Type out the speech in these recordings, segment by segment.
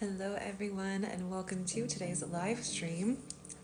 Hello, everyone, and welcome to today's live stream.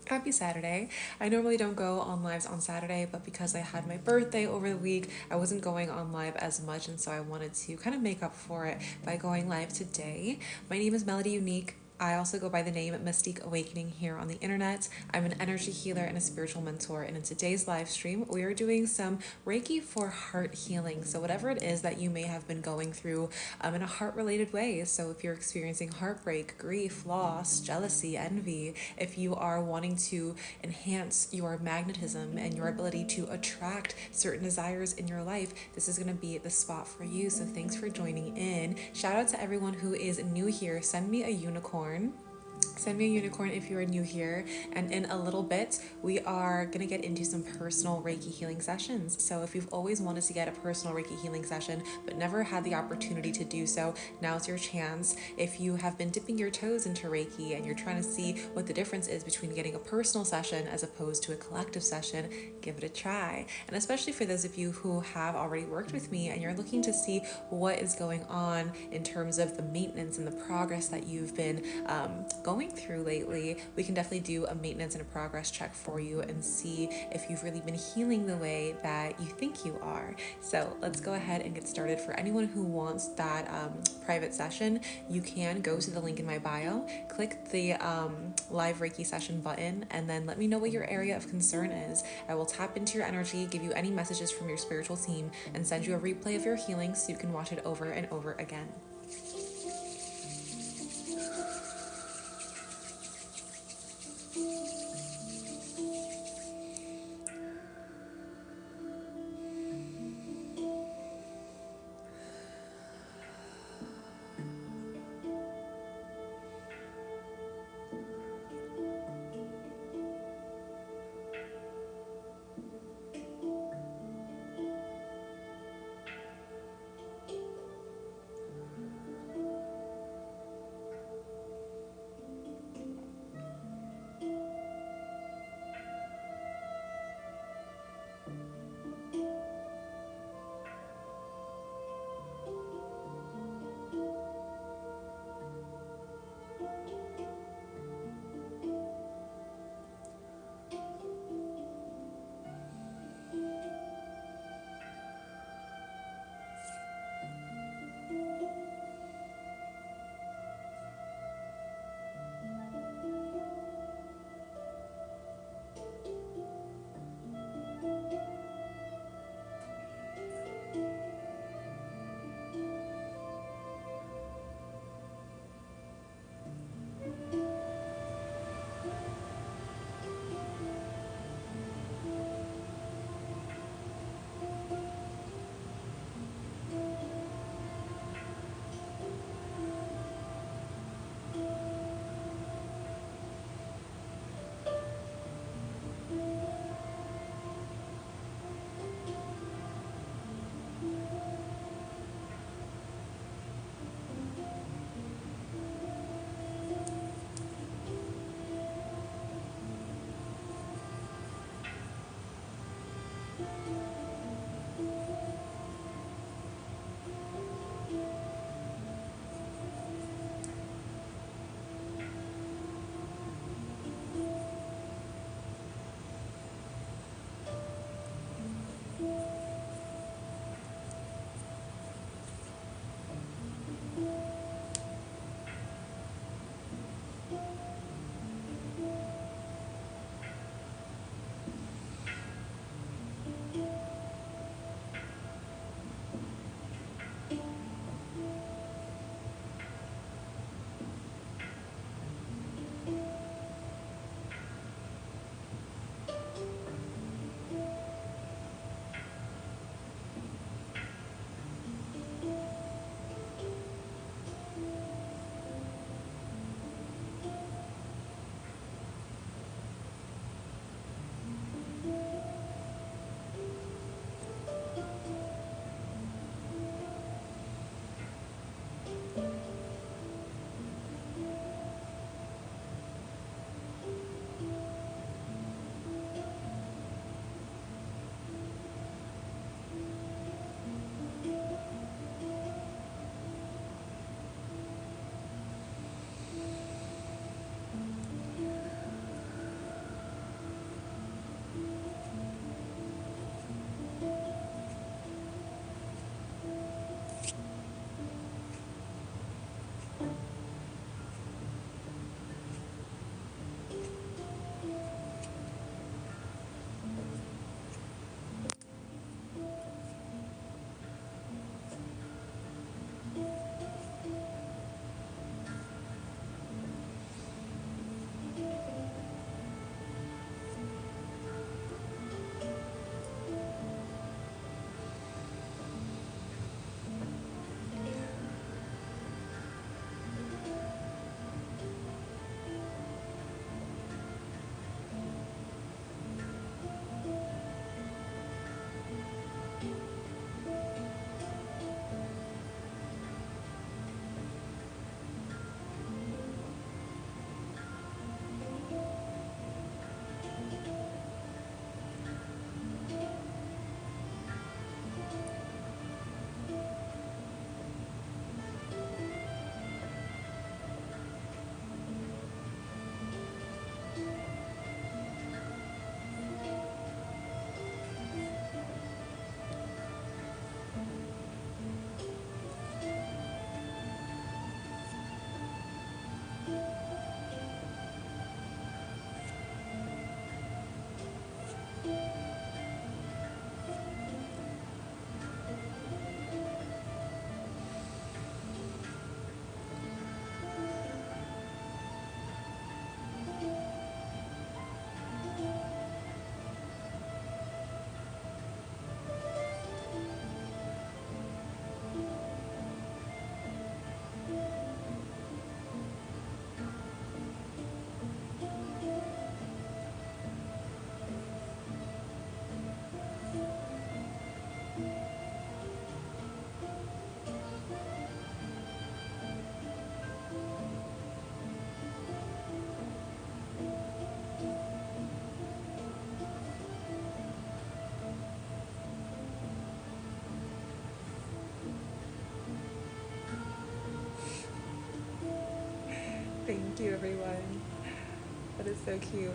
Happy Saturday. I normally don't go on lives on Saturday, but because I had my birthday over the week, I wasn't going on live as much, and so I wanted to kind of make up for it by going live today. My name is Melody Unique. I also go by the name Mystique Awakening here on the internet. I'm an energy healer and a spiritual mentor, and in today's live stream, we are doing some Reiki for heart healing. So, whatever it is that you may have been going through in a heart related way. So, if you're experiencing heartbreak, grief, loss, jealousy, envy, if you are wanting to enhance your magnetism and your ability to attract certain desires in your life, this is going to be the spot for you. So, thanks for joining in. Shout out to everyone who is new here. Send me a unicorn. Send me a unicorn if you are new here. And in a little bit, we are going to get into some personal Reiki healing sessions. So if you've always wanted to get a personal Reiki healing session but never had the opportunity to do so, now's your chance. If you have been dipping your toes into Reiki and you're trying to see what the difference is between getting a personal session as opposed to a collective session, give it a try. And especially for those of you who have already worked with me and you're looking to see what is going on in terms of the maintenance and the progress that you've been going through lately, we can definitely do a maintenance and a progress check for you and see if you've really been healing the way that you think you are. So let's go ahead and get started. For anyone who wants that private session, you can go to the link in my bio, click the live Reiki session button, and then let me know what your area of concern is. I will tap into your energy, give you any messages from your spiritual team, and send you a replay of your healing so you can watch it over and over again. Thank you, everyone. That is so cute.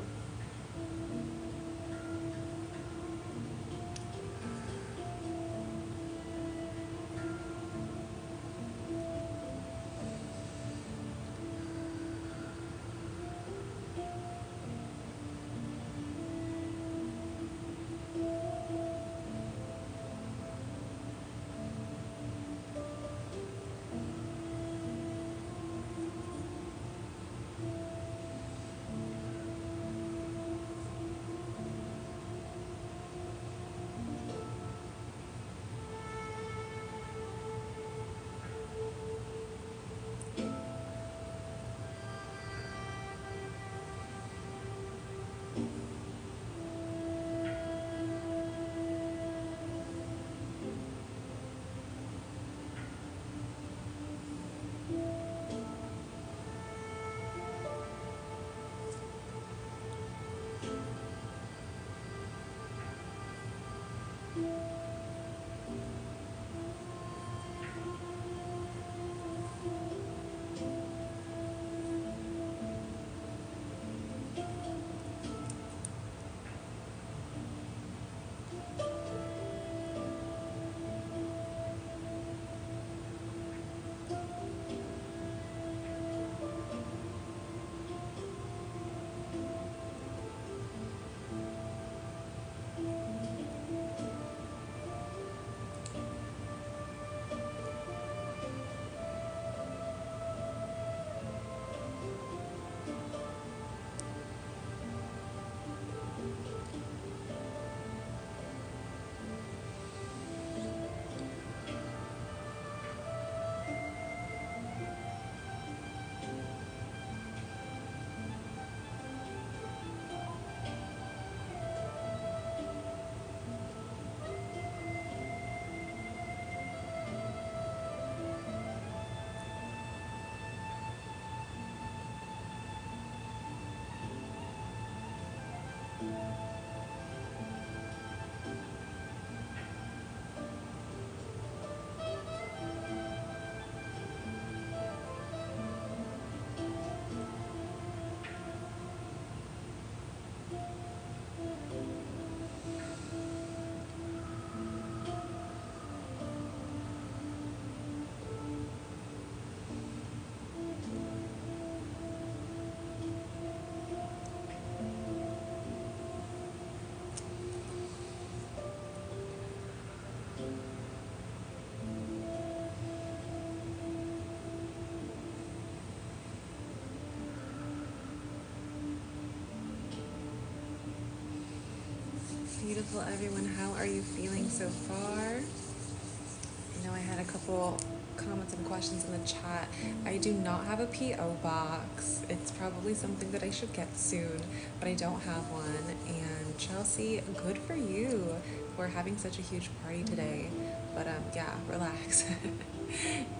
Beautiful, everyone. How are you feeling so far? I know I had a couple comments and questions in the chat. I do not have a P.O. box. It's probably something that I should get soon, but I don't have one. And Chelsea, good for you. We're having such a huge party today. But yeah, relax.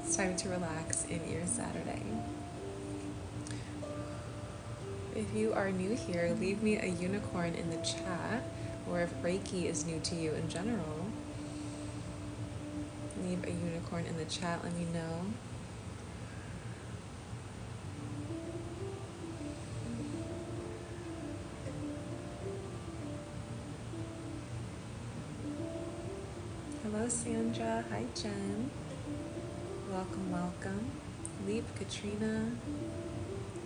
It's time to relax in your Saturday. If you are new here, leave me a unicorn in the chat, or if Reiki is new to you in general, leave a unicorn in the chat, let me know. Hello, Sandra. Hi, Jen. Welcome, welcome. Leap, Katrina.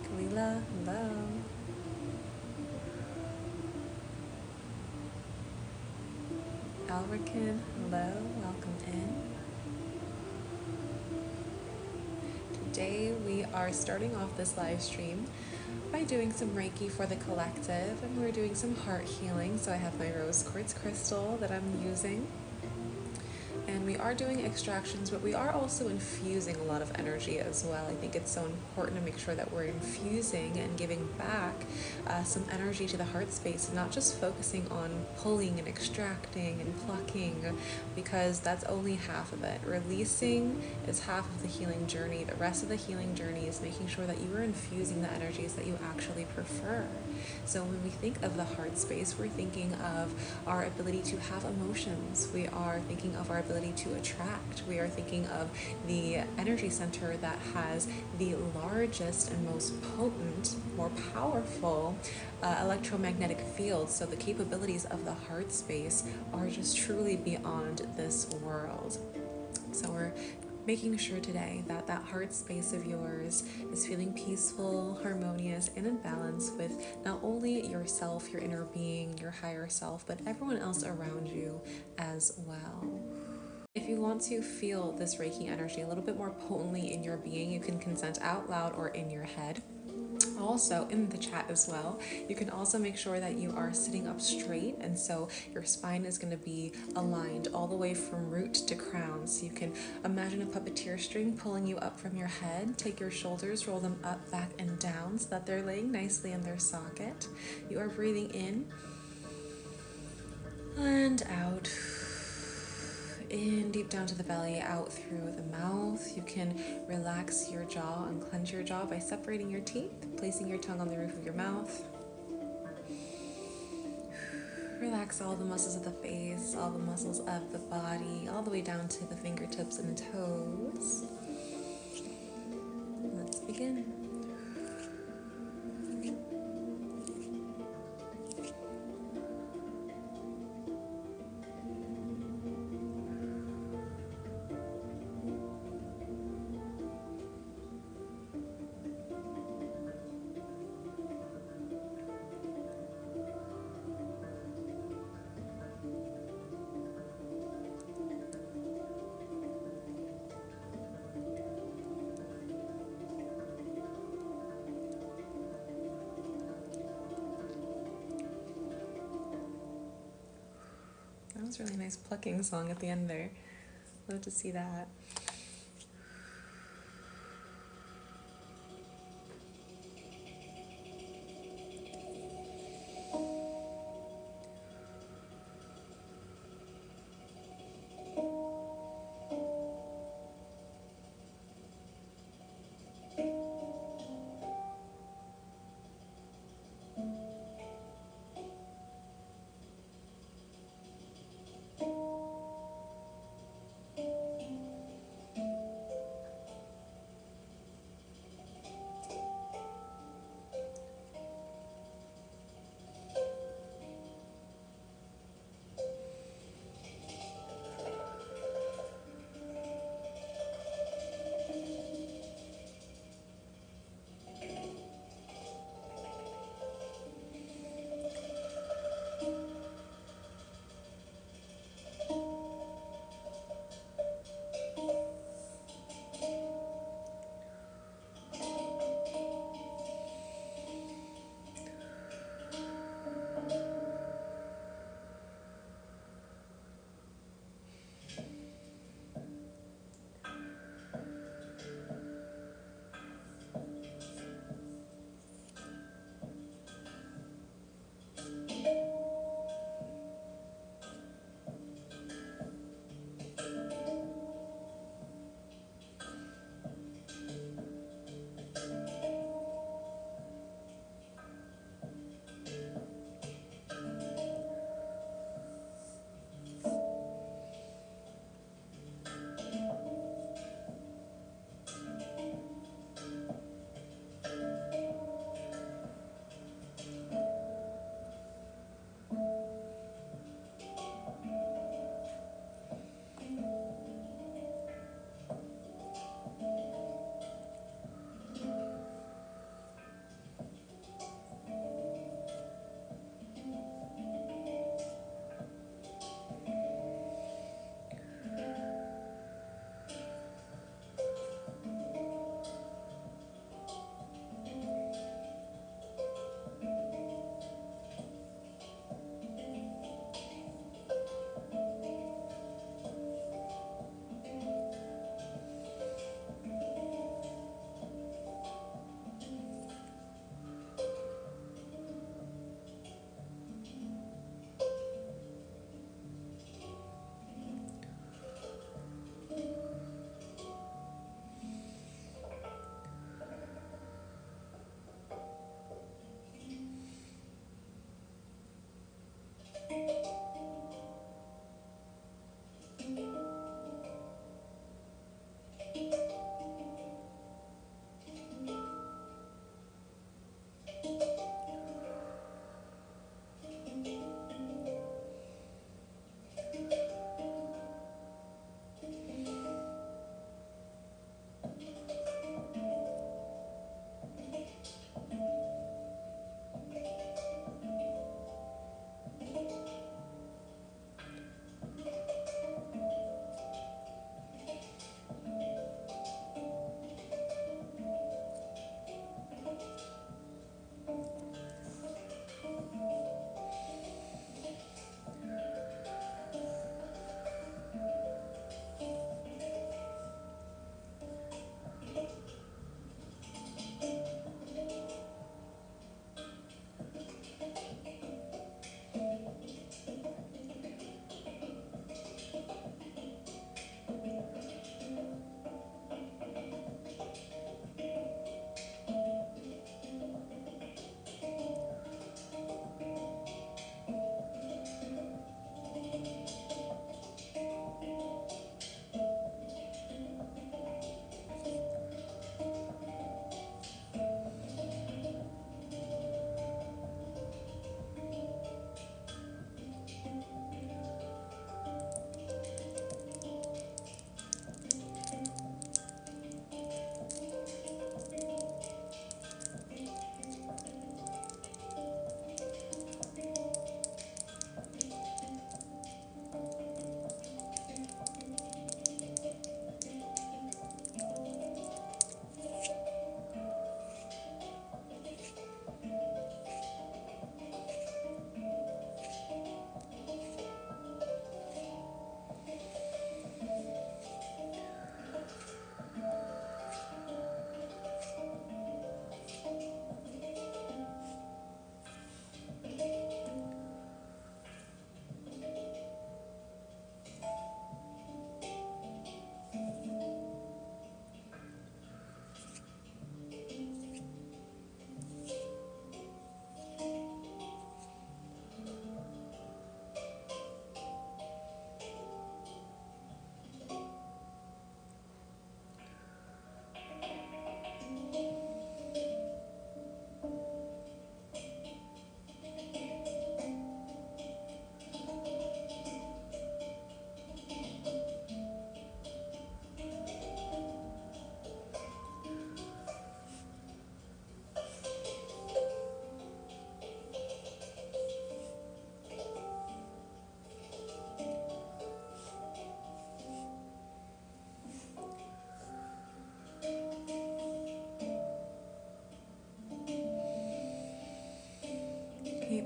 Kalila, hello. Alrican, hello. Welcome in. Today we are starting off this live stream by doing some Reiki for the collective, and we're doing some heart healing. So I have my rose quartz crystal that I'm using. And we are doing extractions, but we are also infusing a lot of energy as well. I think it's so important to make sure that we're infusing and giving back some energy to the heart space, and not just focusing on pulling and extracting and plucking, because that's only half of it. Releasing is half of the healing journey. The rest of the healing journey is making sure that you are infusing the energies that you actually prefer. So when we think of the heart space, we're thinking of our ability to have emotions. We are thinking of our ability to attract. We are thinking of the energy center that has the largest and most potent, more powerful electromagnetic field. So the capabilities of the heart space are just truly beyond this world. So we're making sure today that that heart space of yours is feeling peaceful, harmonious, and in balance with not only yourself, your inner being, your higher self, but everyone else around you as well. If you want to feel this Reiki energy a little bit more potently in your being, you can consent out loud or in your head. Also in the chat as well, you can also make sure that you are sitting up straight, and so your spine is going to be aligned all the way from root to crown. So you can imagine a puppeteer string pulling you up from your head. Take your shoulders, roll them up, back, and down so that they're laying nicely in their socket. You are breathing in and out. In deep down to the belly, out through the mouth. You can relax your jaw and clench your jaw by separating your teeth, placing your tongue on the roof of your mouth. Relax all the muscles of the face, all the muscles of the body, all the way down to the fingertips and the toes. Let's begin. That was a really nice plucking song at the end there. Love to see that.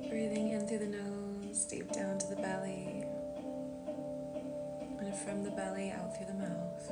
Breathing in through the nose, deep down to the belly, and from the belly out through the mouth.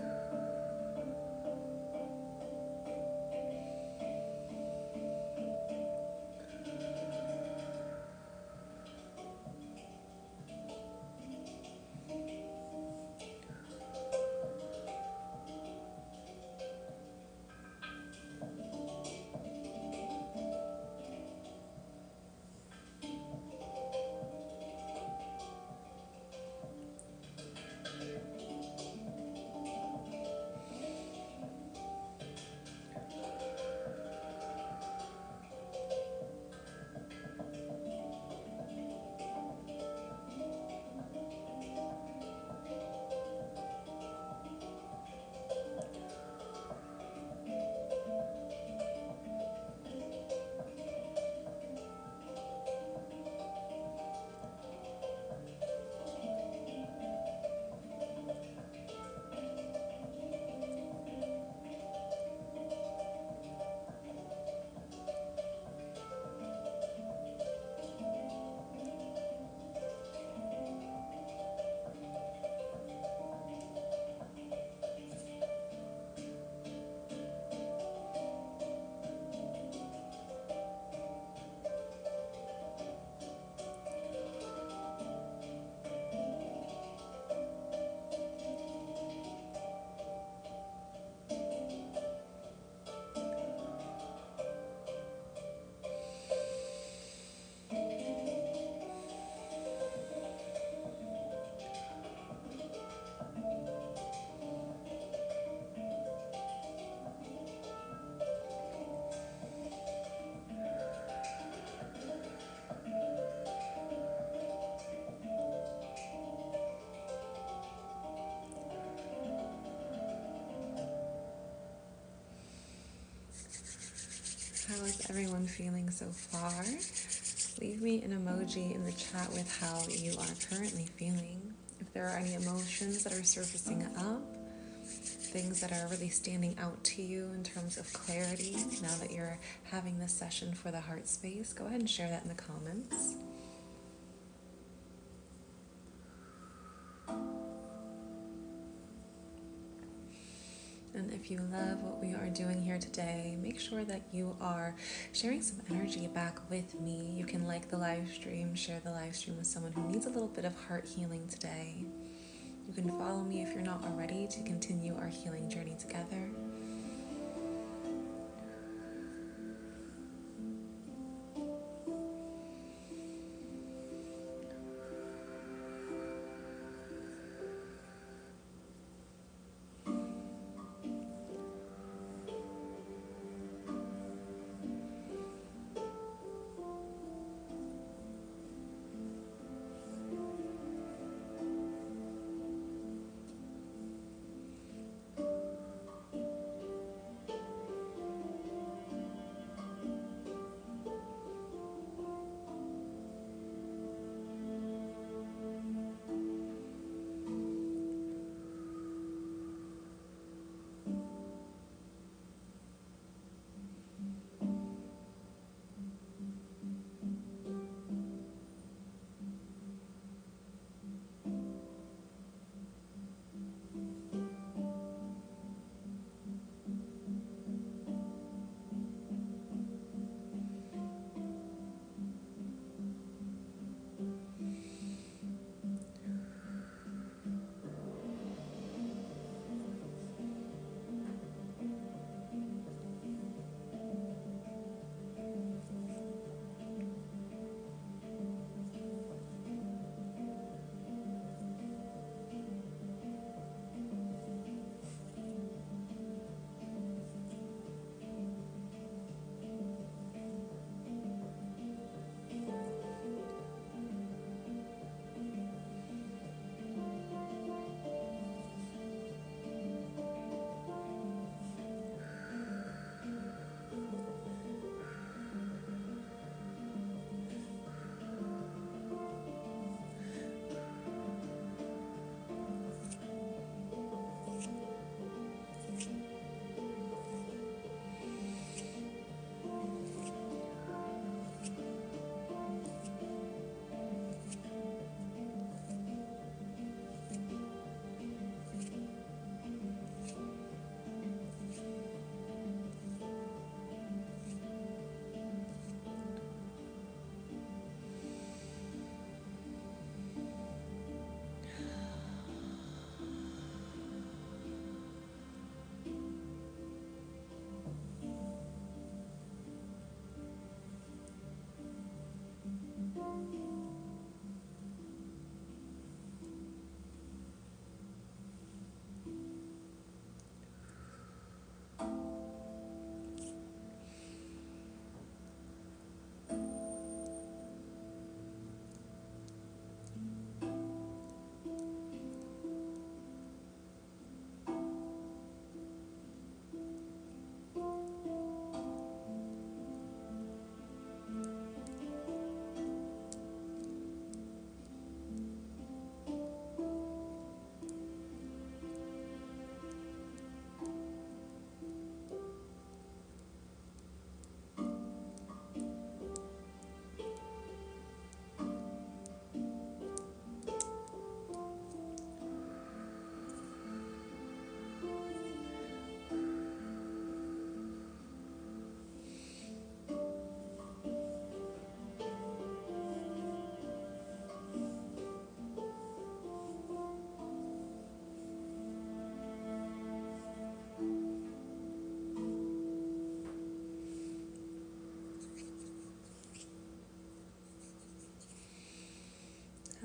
How is everyone feeling so far? Leave me an emoji in the chat with how you are currently feeling. If there are any emotions that are surfacing up, things that are really standing out to you in terms of clarity now that you're having this session for the heart space, go ahead and share that in the comments. And if you love what we are doing here today, make sure that you are sharing some energy back with me. You can like the live stream, share the live stream with someone who needs a little bit of heart healing today. You can follow me if you're not already to continue our healing journey together.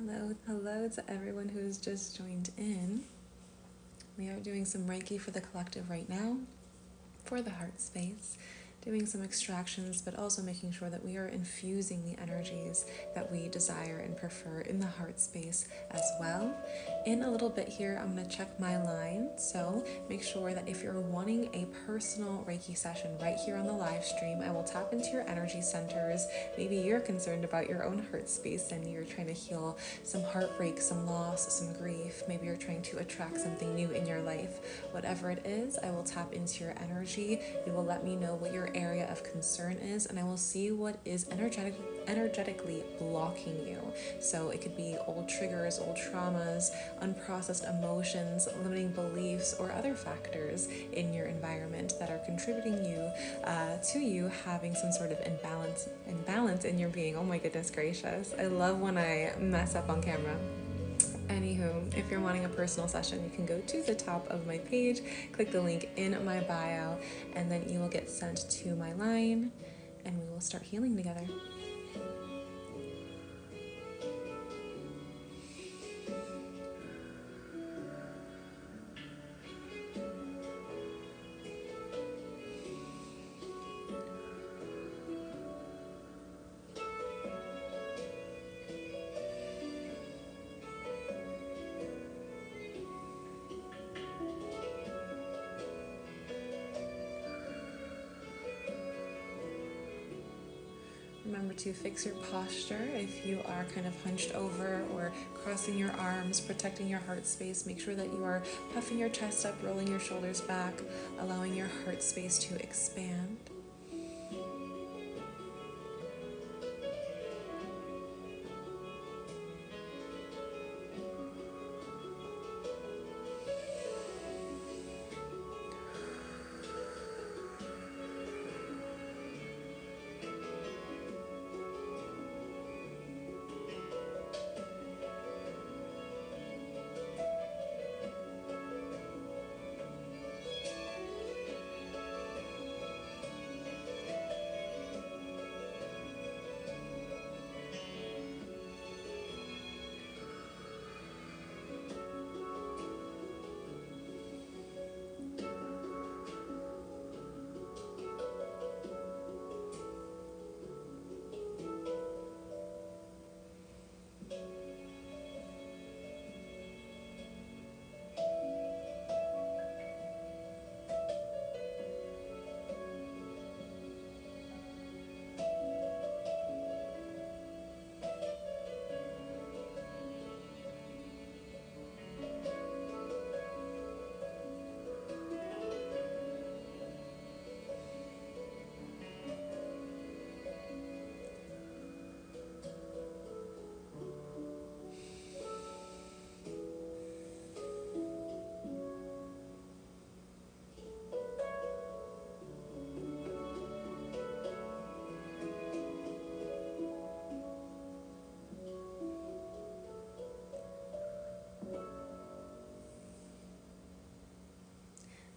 Hello to everyone who's just joined in. We are doing some Reiki for the collective right now, for the heart space, doing some extractions, but also making sure that we are infusing the energies that we desire and prefer in the heart space as well. In a little bit here, I'm going to check my line, so make sure that if you're wanting a personal Reiki session right here on the live stream, I will tap into your energy centers. Maybe you're concerned about your own heart space and you're trying to heal some heartbreak, some loss, some grief. Maybe you're trying to attract something new in your life. Whatever it is, I will tap into your energy. You will let me know what your area of concern is, and I will see what is energetically blocking you. So it could be old triggers, old traumas, unprocessed emotions, limiting beliefs, or other factors in your environment that are contributing to you having some sort of imbalance in your being. Oh my goodness gracious. I love when I mess up on camera. Anywho, if you're wanting a personal session, you can go to the top of my page, click the link in my bio, and then you will get sent to my line, and we will start healing together. Remember to fix your posture. If you are kind of hunched over or crossing your arms, protecting your heart space, make sure that you are puffing your chest up, rolling your shoulders back, allowing your heart space to expand.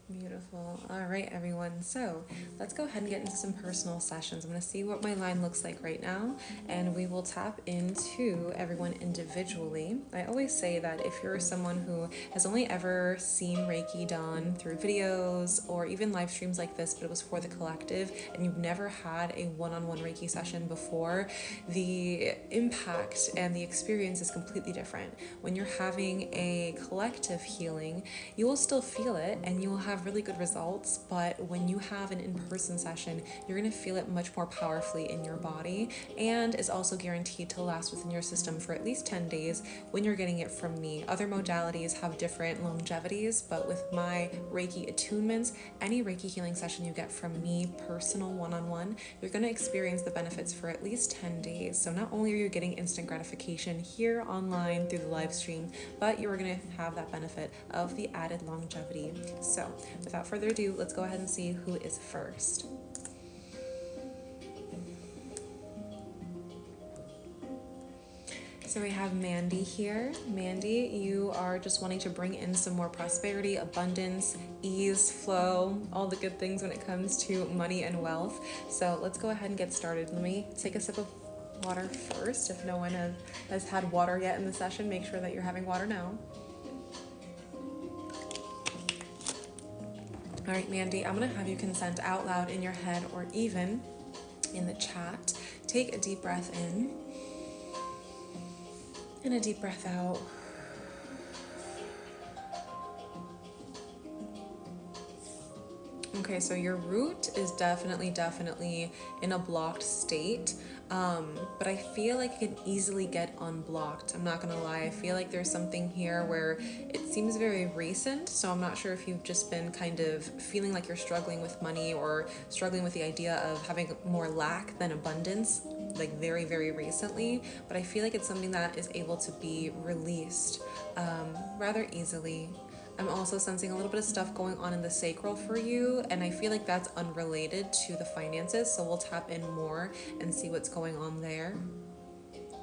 Beautiful. All right, everyone. So let's go ahead and get into some personal sessions. I'm going to see what my line looks like right now, and we will tap into everyone individually. I always say that if you're someone who has only ever seen Reiki done through videos or even live streams like this, but it was for the collective, and you've never had a one-on-one Reiki session before, the impact and the experience is completely different. When you're having a collective healing, you will still feel it and you will have really good results, but when you have an in-person session, you're going to feel it much more powerfully in your body, and is also guaranteed to last within your system for at least 10 days when you're getting it from me. Other modalities have different longevities, but with my Reiki attunements, any Reiki healing session you get from me, personal one-on-one, you're going to experience the benefits for at least 10 days. So not only are you getting instant gratification here online through the live stream, but you're going to have that benefit of the added longevity. So without further ado, let's go ahead and see who is first. So we have Mandy here. Mandy, you are just wanting to bring in some more prosperity, abundance, ease, flow, all the good things when it comes to money and wealth. So let's go ahead and get started. Let me take a sip of water first. If no one has had water yet in the session, make sure that you're having water now. All right, Mandy, I'm going to have you consent out loud in your head or even in the chat. Take a deep breath in and a deep breath out. Okay, so your root is definitely in a blocked state, but I feel like it can easily get unblocked. I'm not gonna lie, I feel like there's something here where it seems very recent, so I'm not sure if you've just been kind of feeling like you're struggling with money or struggling with the idea of having more lack than abundance, like very recently, but I feel like it's something that is able to be released rather easily. I'm also sensing a little bit of stuff going on in the sacral for you, and I feel like that's unrelated to the finances, so we'll tap in more and see what's going on there.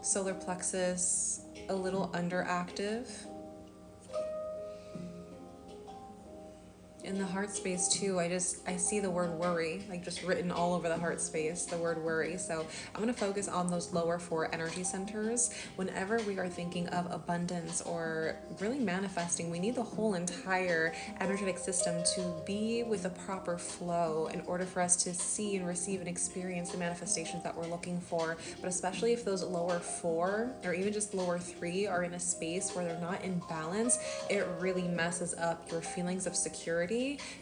Solar plexus, a little underactive. In the heart space too, I see the word worry, like just written all over the heart space, the word worry. So I'm going to focus on those lower 4 energy centers. Whenever we are thinking of abundance or really manifesting, we need the whole entire energetic system to be with a proper flow in order for us to see and receive and experience the manifestations that we're looking for. But especially if those lower 4 or even just lower 3 are in a space where they're not in balance, it really messes up your feelings of security,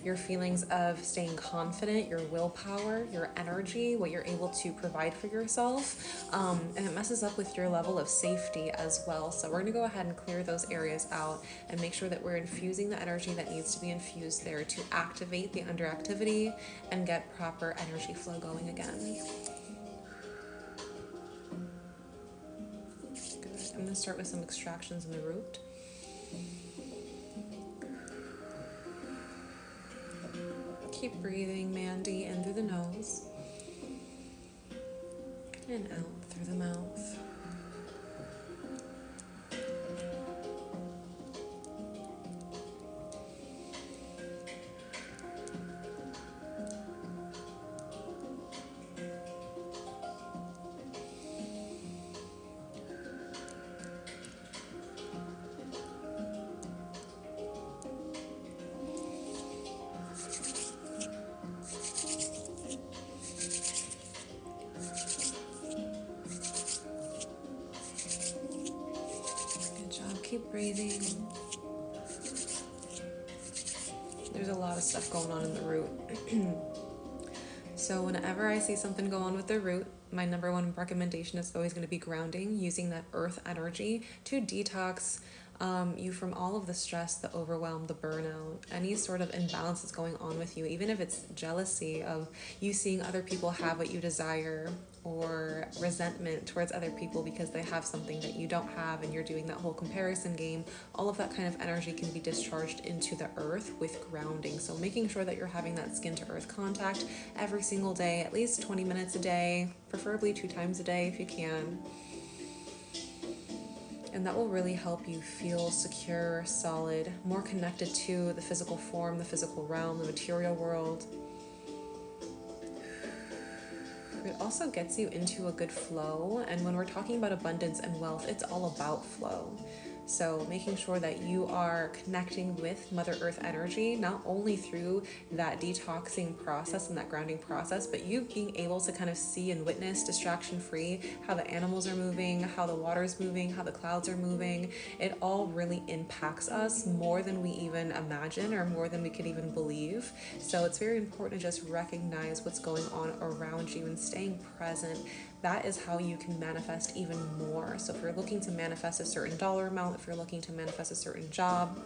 your feelings of staying confident, your willpower, your energy, what you're able to provide for yourself, and it messes up with your level of safety as well. So we're going to go ahead and clear those areas out and make sure that we're infusing the energy that needs to be infused there to activate the underactivity and get proper energy flow going again. Good. I'm going to start with some extractions in the root. Keep breathing, Mandy, in through the nose and out through the mouth. Keep breathing. There's a lot of stuff going on in the root. So whenever I see something go on with the root, my number one recommendation is always going to be grounding, using that earth energy to detox you from all of the stress, the overwhelm, the burnout, any sort of imbalance that's going on with you, even if it's jealousy of you seeing other people have what you desire, or resentment towards other people because they have something that you don't have and you're doing that whole comparison game. All of that kind of energy can be discharged into the earth with grounding. So making sure that you're having that skin to earth contact every single day, at least 20 minutes a day, preferably 2 times a day if you can. And that will really help you feel secure, solid, more connected to the physical form, the physical realm, the material world. It also gets you into a good flow. And when we're talking about abundance and wealth, it's all about flow. So making sure that you are connecting with Mother Earth energy, not only through that detoxing process and that grounding process, but you being able to kind of see and witness distraction-free how the animals are moving, how the water's moving, how the clouds are moving. It all really impacts us more than we even imagine or more than we could even believe. So it's very important to just recognize what's going on around you and staying present. That is how you can manifest even more. So if you're looking to manifest a certain dollar amount, if you're looking to manifest a certain job,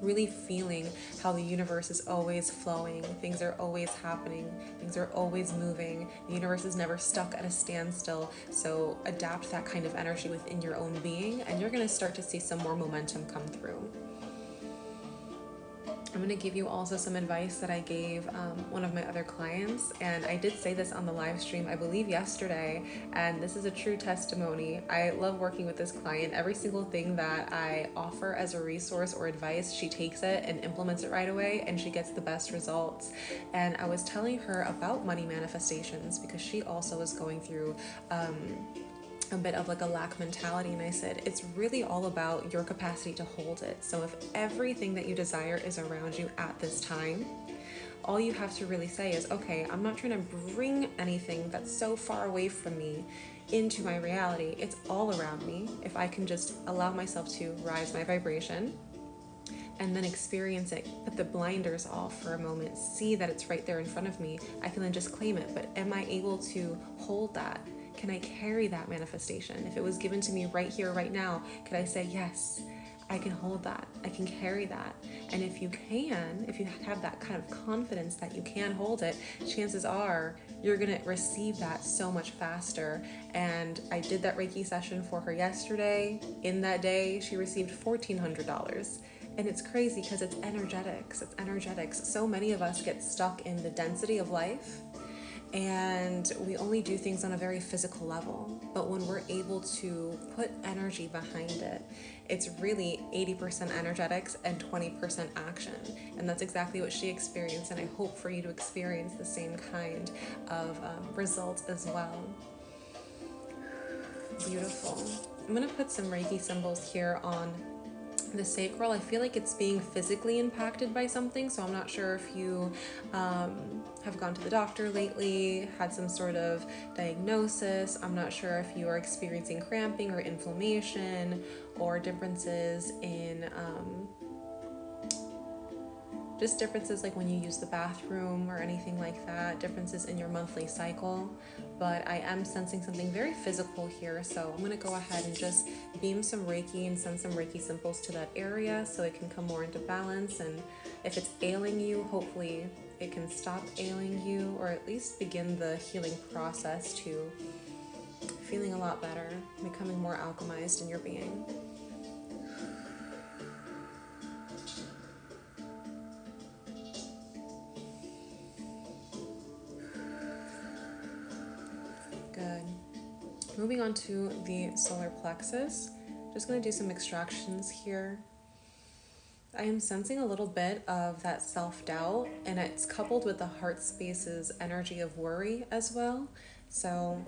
really feeling how the universe is always flowing, things are always happening, things are always moving, the universe is never stuck at a standstill. So adapt that kind of energy within your own being, and you're going to start to see some more momentum come through. I'm going to give you also some advice that I gave one of my other clients, and I did say this on the live stream, I believe yesterday, and this is a true testimony. I love working with this client. Every single thing that I offer as a resource or advice, she takes it and implements it right away, and she gets the best results. And I was telling her about money manifestations because she also is going through a bit of like a lack mentality, and I said it's really all about your capacity to hold it. So if everything that you desire is around you at this time, all you have to really say is, okay, I'm not trying to bring anything that's so far away from me into my reality. It's all around me. If I can just allow myself to rise my vibration and then experience it, put the blinders off for a moment, see that it's right there in front of me, I can then just claim it. But am I able to hold that? Can I carry that manifestation? If it was given to me right here, right now, could I say, yes, I can hold that, I can carry that? And if you can, if you have that kind of confidence that you can hold it, chances are you're gonna receive that so much faster. And I did that Reiki session for her yesterday. In that day, she received $1,400. And it's crazy because it's energetics. It's energetics. So many of us get stuck in the density of life, and we only do things on a very physical level. But when we're able to put energy behind it, it's really 80% energetics and 20% action. And that's exactly what she experienced. And I hope for you to experience the same kind of results as well. Beautiful. I'm going to put some Reiki symbols here on the sacral. I feel like it's being physically impacted by something, so I'm not sure if you have gone to the doctor lately, had some sort of diagnosis. I'm not sure if you are experiencing cramping or inflammation or differences in just differences like when you use the bathroom or anything like that, differences in your monthly cycle. But I am sensing something very physical here, so I'm going to go ahead and just beam some Reiki and send some Reiki symbols to that area so it can come more into balance. And if it's ailing you, hopefully it can stop ailing you, or at least begin the healing process to feeling a lot better, becoming more alchemized in your being. Good. Moving on to the solar plexus, just going to do some extractions here. I am sensing a little bit of that self-doubt, and it's coupled with the heart space's energy of worry as well. So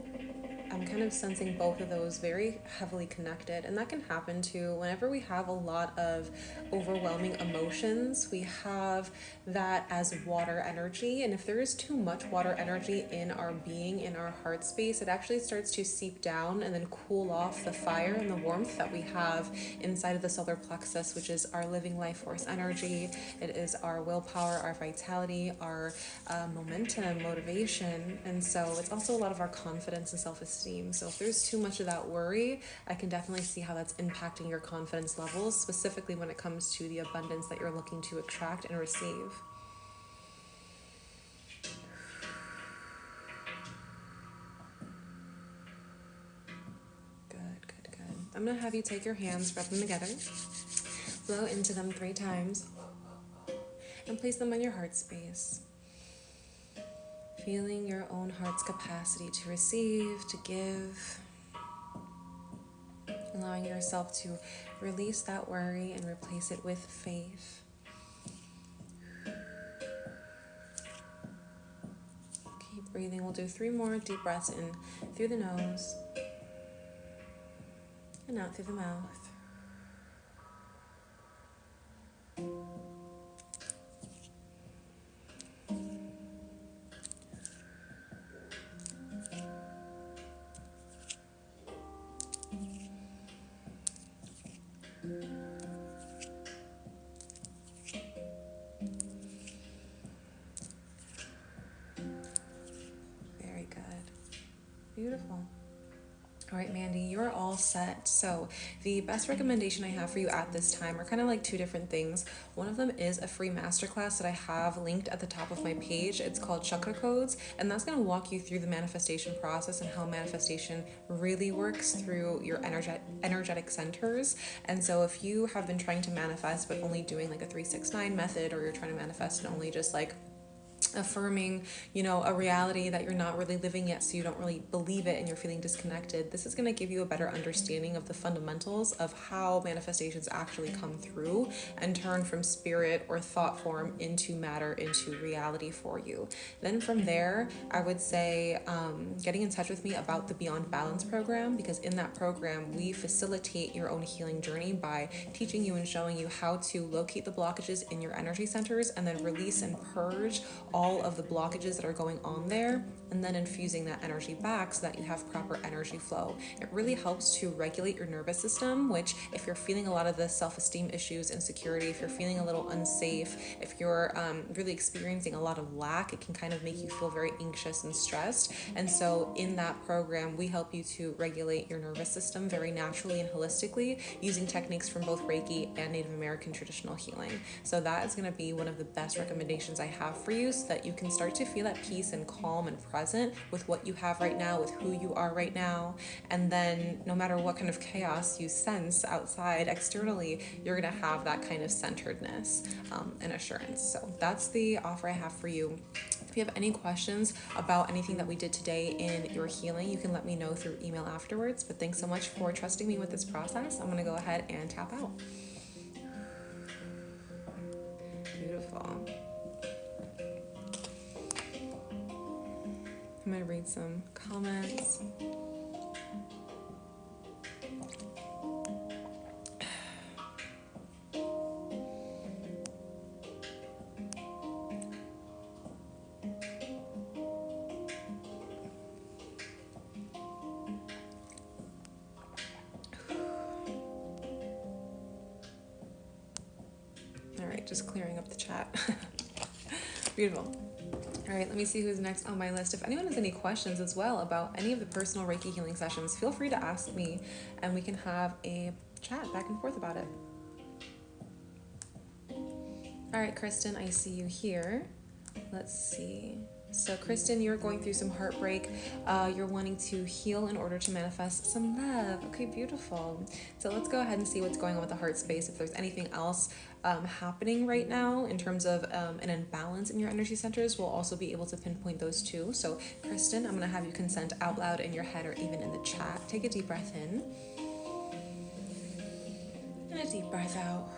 I'm kind of sensing both of those very heavily connected, and that can happen too whenever we have a lot of overwhelming emotions. We have that as water energy, and if there is too much water energy in our being, in our heart space, it actually starts to seep down and then cool off the fire and the warmth that we have inside of the solar plexus, which is our living life force energy. It is our willpower, our vitality, our momentum, motivation, and so it's also a lot of our confidence and self-esteem. So if there's too much of that worry, I can definitely see how that's impacting your confidence levels, specifically when it comes to the abundance that you're looking to attract and receive. Good, good, good. I'm going to have you take your hands, rub them together, blow into them 3 times, and place them on your heart space. Feeling your own heart's capacity to receive, to give, allowing yourself to release that worry and replace it with faith. Keep breathing. We'll do 3 more deep breaths in through the nose and out through the mouth. Very good. Beautiful. All right, Mandy, you're all set. So the best recommendation I have for you at this time are kind of like two different things. One of them is a free masterclass that I have linked at the top of my page. It's called Chakra Codes, and that's going to walk you through the manifestation process and how manifestation really works through your energetic centers. And so if you have been trying to manifest but only doing like a 369 method, or you're trying to manifest and only just like affirming, a reality that you're not really living yet, so you don't really believe it and you're feeling disconnected, this is going to give you a better understanding of the fundamentals of how manifestations actually come through and turn from spirit or thought form into matter, into reality for you. Then from there, I would say getting in touch with me about the Beyond Balance program, because in that program we facilitate your own healing journey by teaching you and showing you how to locate the blockages in your energy centers and then release and purge all of the blockages that are going on there, and then infusing that energy back so that you have proper energy flow. It really helps to regulate your nervous system, which if you're feeling a lot of the self-esteem issues, insecurity, if you're feeling a little unsafe, if you're really experiencing a lot of lack, it can kind of make you feel very anxious and stressed. And so in that program, we help you to regulate your nervous system very naturally and holistically using techniques from both Reiki and Native American traditional healing. So that is going to be one of the best recommendations I have for you, so that you can start to feel at peace and calm and present with what you have right now, with who you are right now. And then no matter what kind of chaos you sense outside externally, you're going to have that kind of centeredness and assurance. So that's the offer I have for you. If you have any questions about anything that we did today in your healing, you can let me know through email afterwards. But thanks so much for trusting me with this process. I'm going to go ahead and tap out. Beautiful. I'm going to read some comments. All right, just clearing up the chat. Beautiful. All right, let me see who's next on my list. If anyone has any questions as well about any of the personal Reiki healing sessions, feel free to ask me and we can have a chat back and forth about it. All right, Kristen, I see you here. Let's see. So Kristen, you're going through some heartbreak. You're wanting to heal in order to manifest some love. Okay, beautiful. So let's go ahead and see what's going on with the heart space. If there's anything else happening right now in terms of an imbalance in your energy centers, we'll also be able to pinpoint those too. So Kristen, I'm going to have you consent out loud in your head or even in the chat. Take a deep breath in and a deep breath out.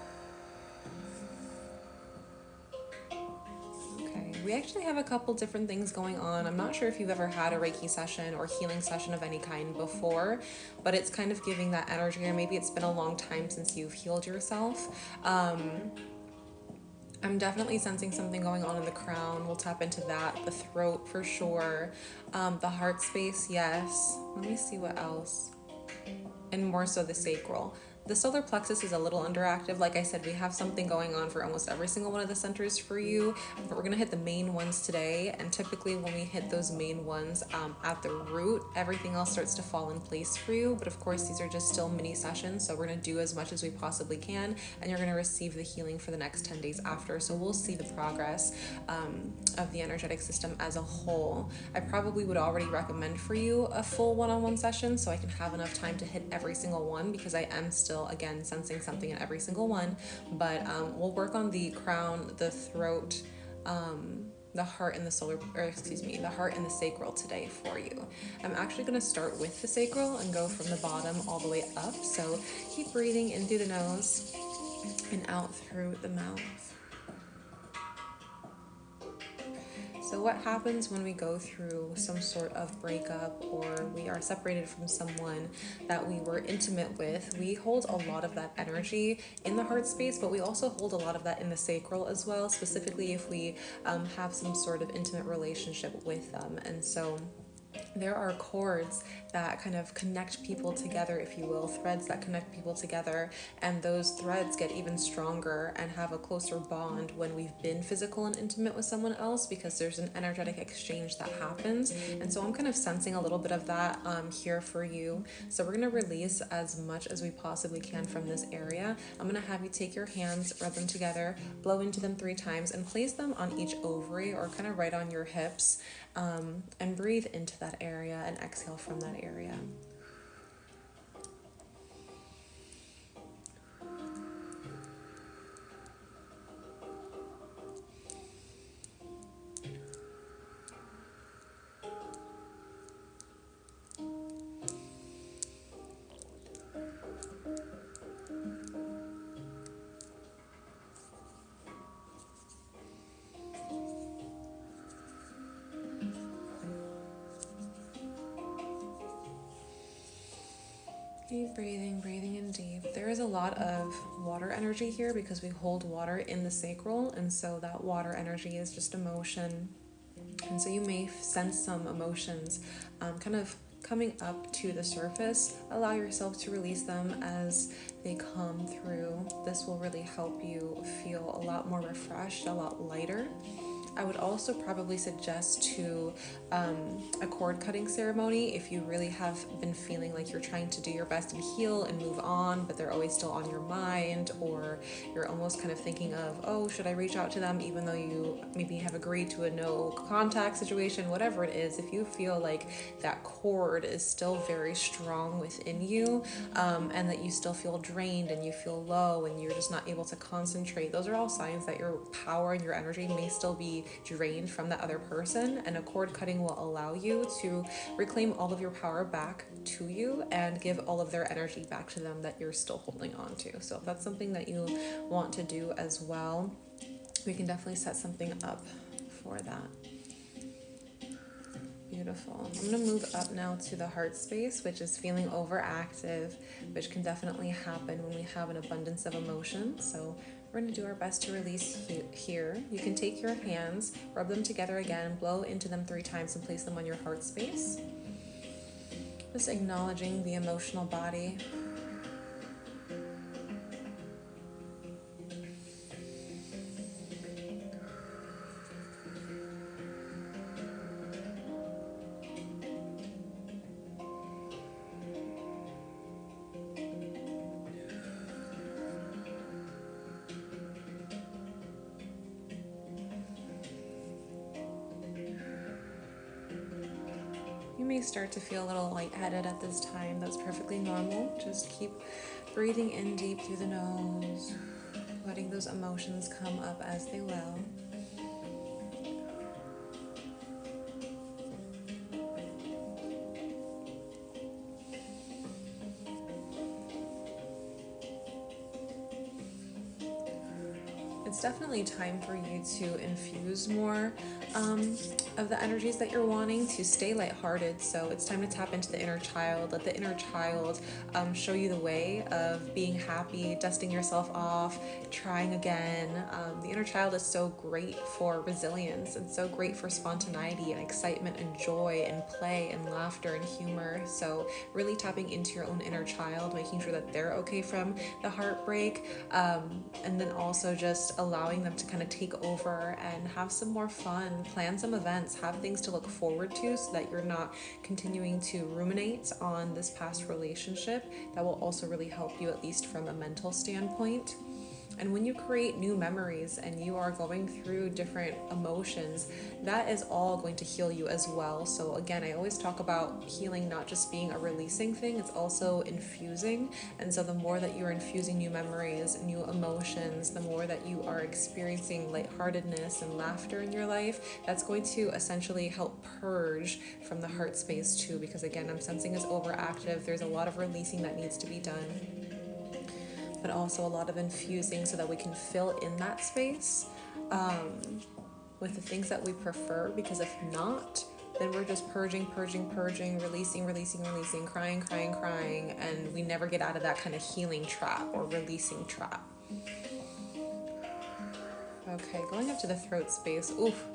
We actually have a couple different things going on. I'm not sure if you've ever had a Reiki session or healing session of any kind before, but it's kind of giving that energy, or maybe it's been a long time since you've healed yourself. I'm definitely sensing something going on in the crown. We'll tap into that. The throat for sure. The heart space, yes. Let me see what else. And more so the sacral. The solar plexus is a little underactive. Like I said, we have something going on for almost every single one of the centers for you, but we're going to hit the main ones today. And typically when we hit those main ones at the root, everything else starts to fall in place for you. But of course, these are just still mini sessions, so we're going to do as much as we possibly can, and you're going to receive the healing for the next 10 days after. So we'll see the progress of the energetic system as a whole. I probably would already recommend for you a full one-on-one session so I can have enough time to hit every single one, because I am still, again, sensing something in every single one. But we'll work on the crown, the throat, the heart and the heart and the sacral today for you. I'm actually going to start with the sacral and go from the bottom all the way up. So keep breathing in through the nose and out through the mouth. So what happens when we go through some sort of breakup, or we are separated from someone that we were intimate with? We hold a lot of that energy in the heart space, but we also hold a lot of that in the sacral as well, specifically if we have some sort of intimate relationship with them. And so there are cords that kind of connect people together, if you will, threads that connect people together, and those threads get even stronger and have a closer bond when we've been physical and intimate with someone else, because there's an energetic exchange that happens. And so I'm kind of sensing a little bit of that here for you. So we're going to release as much as we possibly can from this area. I'm going to have you take your hands, rub them together, blow into them 3 times, and place them on each ovary or kind of right on your hips, and breathe into that area and exhale from that area. Keep breathing, breathing in deep. There is a lot of water energy here because we hold water in the sacral, and so that water energy is just emotion. And so you may sense some emotions kind of coming up to the surface. Allow yourself to release them as they come through. This will really help you feel a lot more refreshed, a lot lighter. I would also probably suggest to a cord cutting ceremony if you really have been feeling like you're trying to do your best and heal and move on, but they're always still on your mind, or you're almost kind of thinking of, oh, should I reach out to them even though you maybe have agreed to a no contact situation, whatever it is. If you feel like that cord is still very strong within you, and that you still feel drained and you feel low and you're just not able to concentrate, those are all signs that your power and your energy may still be drained from the other person, and a cord cutting will allow you to reclaim all of your power back to you and give all of their energy back to them that you're still holding on to. So if that's something that you want to do as well, we can definitely set something up for that. Beautiful. I'm going to move up now to the heart space, which is feeling overactive, which can definitely happen when we have an abundance of emotion. So we're going to do our best to release here. You can take your hands, rub them together again, blow into them 3 times and place them on your heart space. Just acknowledging the emotional body. You may start to feel a little lightheaded at this time. That's perfectly normal. Just keep breathing in deep through the nose, letting those emotions come up as they will. It's definitely time for you to infuse more of the energies that you're wanting to stay lighthearted. So it's time to tap into the inner child. Let the inner child show you the way of being happy, dusting yourself off, trying again. The inner child is so great for resilience and so great for spontaneity and excitement and joy and play and laughter and humor. So really tapping into your own inner child, making sure that they're okay from the heartbreak, and then also just allowing them to kind of take over and have some more fun, plan some events, have things to look forward to so that you're not continuing to ruminate on this past relationship. That will also really help you, at least from a mental standpoint. And when you create new memories and you are going through different emotions, that is all going to heal you as well. So again, I always talk about healing not just being a releasing thing, it's also infusing. And so the more that you're infusing new memories, new emotions, the more that you are experiencing lightheartedness and laughter in your life, that's going to essentially help purge from the heart space too. Because again, I'm sensing it's overactive. There's a lot of releasing that needs to be done, but also a lot of infusing so that we can fill in that space with the things that we prefer. Because if not, then we're just purging, releasing, crying, and we never get out of that kind of healing trap or releasing trap. Okay, going up to the throat space. Oof.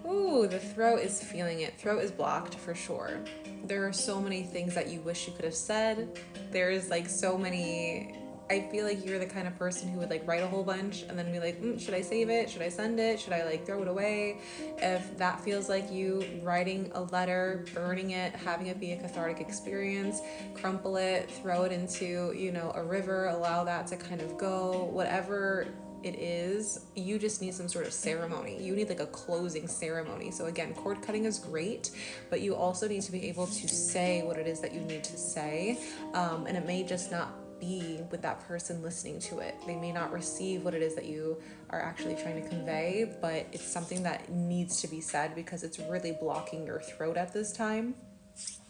Ooh, the throat is feeling it. Throat is blocked for sure. There are so many things that you wish you could have said. There's like so many. I feel like you're the kind of person who would like write a whole bunch and then be like, should I save it? Should I send it? Should I like throw it away? If that feels like you, writing a letter, burning it, having it be a cathartic experience, crumple it, throw it into, a river, allow that to kind of go, whatever it is, you just need some sort of ceremony. You need like a closing ceremony. So again, cord cutting is great, but you also need to be able to say what it is that you need to say. And it may just not be with that person listening to it. They may not receive what it is that you are actually trying to convey, but it's something that needs to be said because it's really blocking your throat at this time.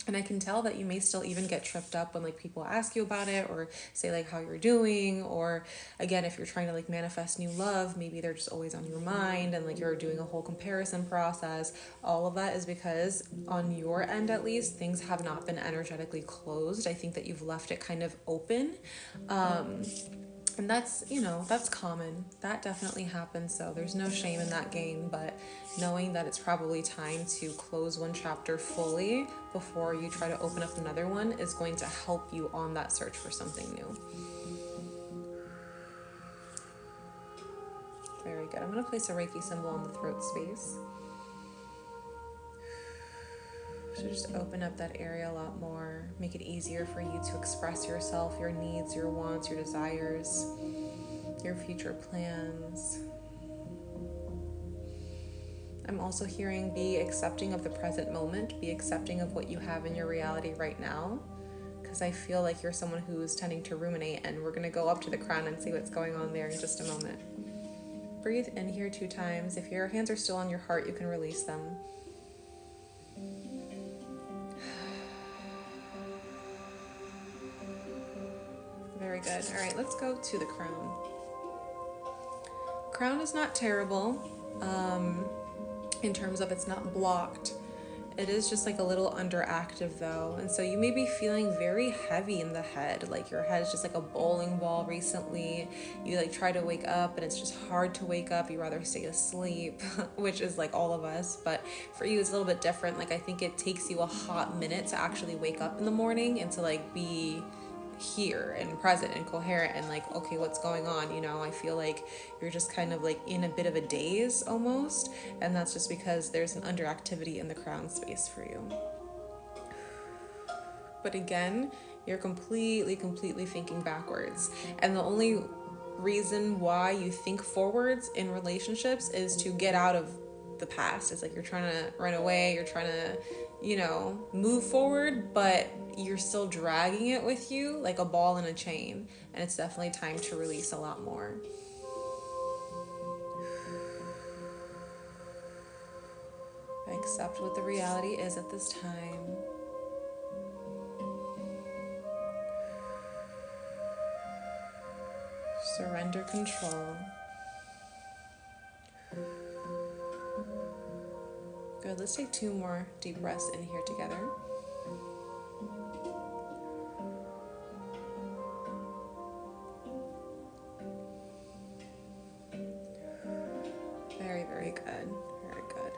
And I can tell that you may still even get tripped up when like people ask you about it or say like how you're doing, or again, if you're trying to like manifest new love, maybe they're just always on your mind and like you're doing a whole comparison process. All of that is because on your end, at least, things have not been energetically closed. I think that you've left it kind of open. And that's, that's common. That definitely happens. So there's no shame in that game, but knowing that it's probably time to close one chapter fully before you try to open up another one is going to help you on that search for something new. Very good. I'm going to place a Reiki symbol on the throat space. So just open up that area a lot more. Make it easier for you to express yourself, your needs, your wants, your desires, your future plans. I'm also hearing be accepting of the present moment. Be accepting of what you have in your reality right now. Because I feel like you're someone who's tending to ruminate, and we're going to go up to the crown and see what's going on there in just a moment. Breathe in here 2 times. If your hands are still on your heart, you can release them. Very good. All right, let's go to the crown. Crown is not terrible in terms of it's not blocked. It is just like a little underactive though. And so you may be feeling very heavy in the head. Like your head is just like a bowling ball recently. You like try to wake up and it's just hard to wake up. You rather stay asleep, which is like all of us. But for you, it's a little bit different. Like I think it takes you a hot minute to actually wake up in the morning and to like be here and present and coherent and like, okay, what's going on? I feel like you're just kind of like in a bit of a daze almost, and that's just because there's an underactivity in the crown space for you. But again, you're completely thinking backwards, and the only reason why you think forwards in relationships is to get out of the past. It's like you're trying to run away, you're trying to move forward, but you're still dragging it with you like a ball in a chain, and it's definitely time to release a lot more. Accept what the reality is at this time. Surrender control. Good, let's take 2 more deep breaths in here together. Very good. Very good.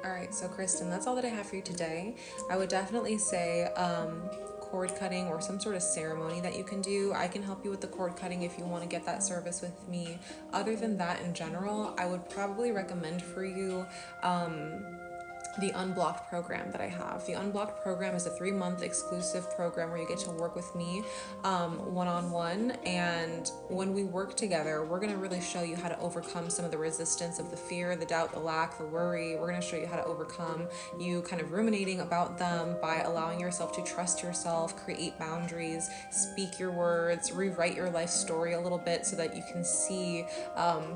All right, so Kristen, that's all that I have for you today. I would definitely say cord cutting or some sort of ceremony that you can do. I can help you with the cord cutting if you want to get that service with me. Other than that, in general, I would probably recommend for you the Unblocked program that I have. The Unblocked program is a 3-month exclusive program where you get to work with me one-on-one, and when we work together, we're going to really show you how to overcome some of the resistance of the fear, the doubt, the lack, the worry. We're going to show you how to overcome you kind of ruminating about them by allowing yourself to trust yourself, create boundaries, speak your words, rewrite your life story a little bit so that you can see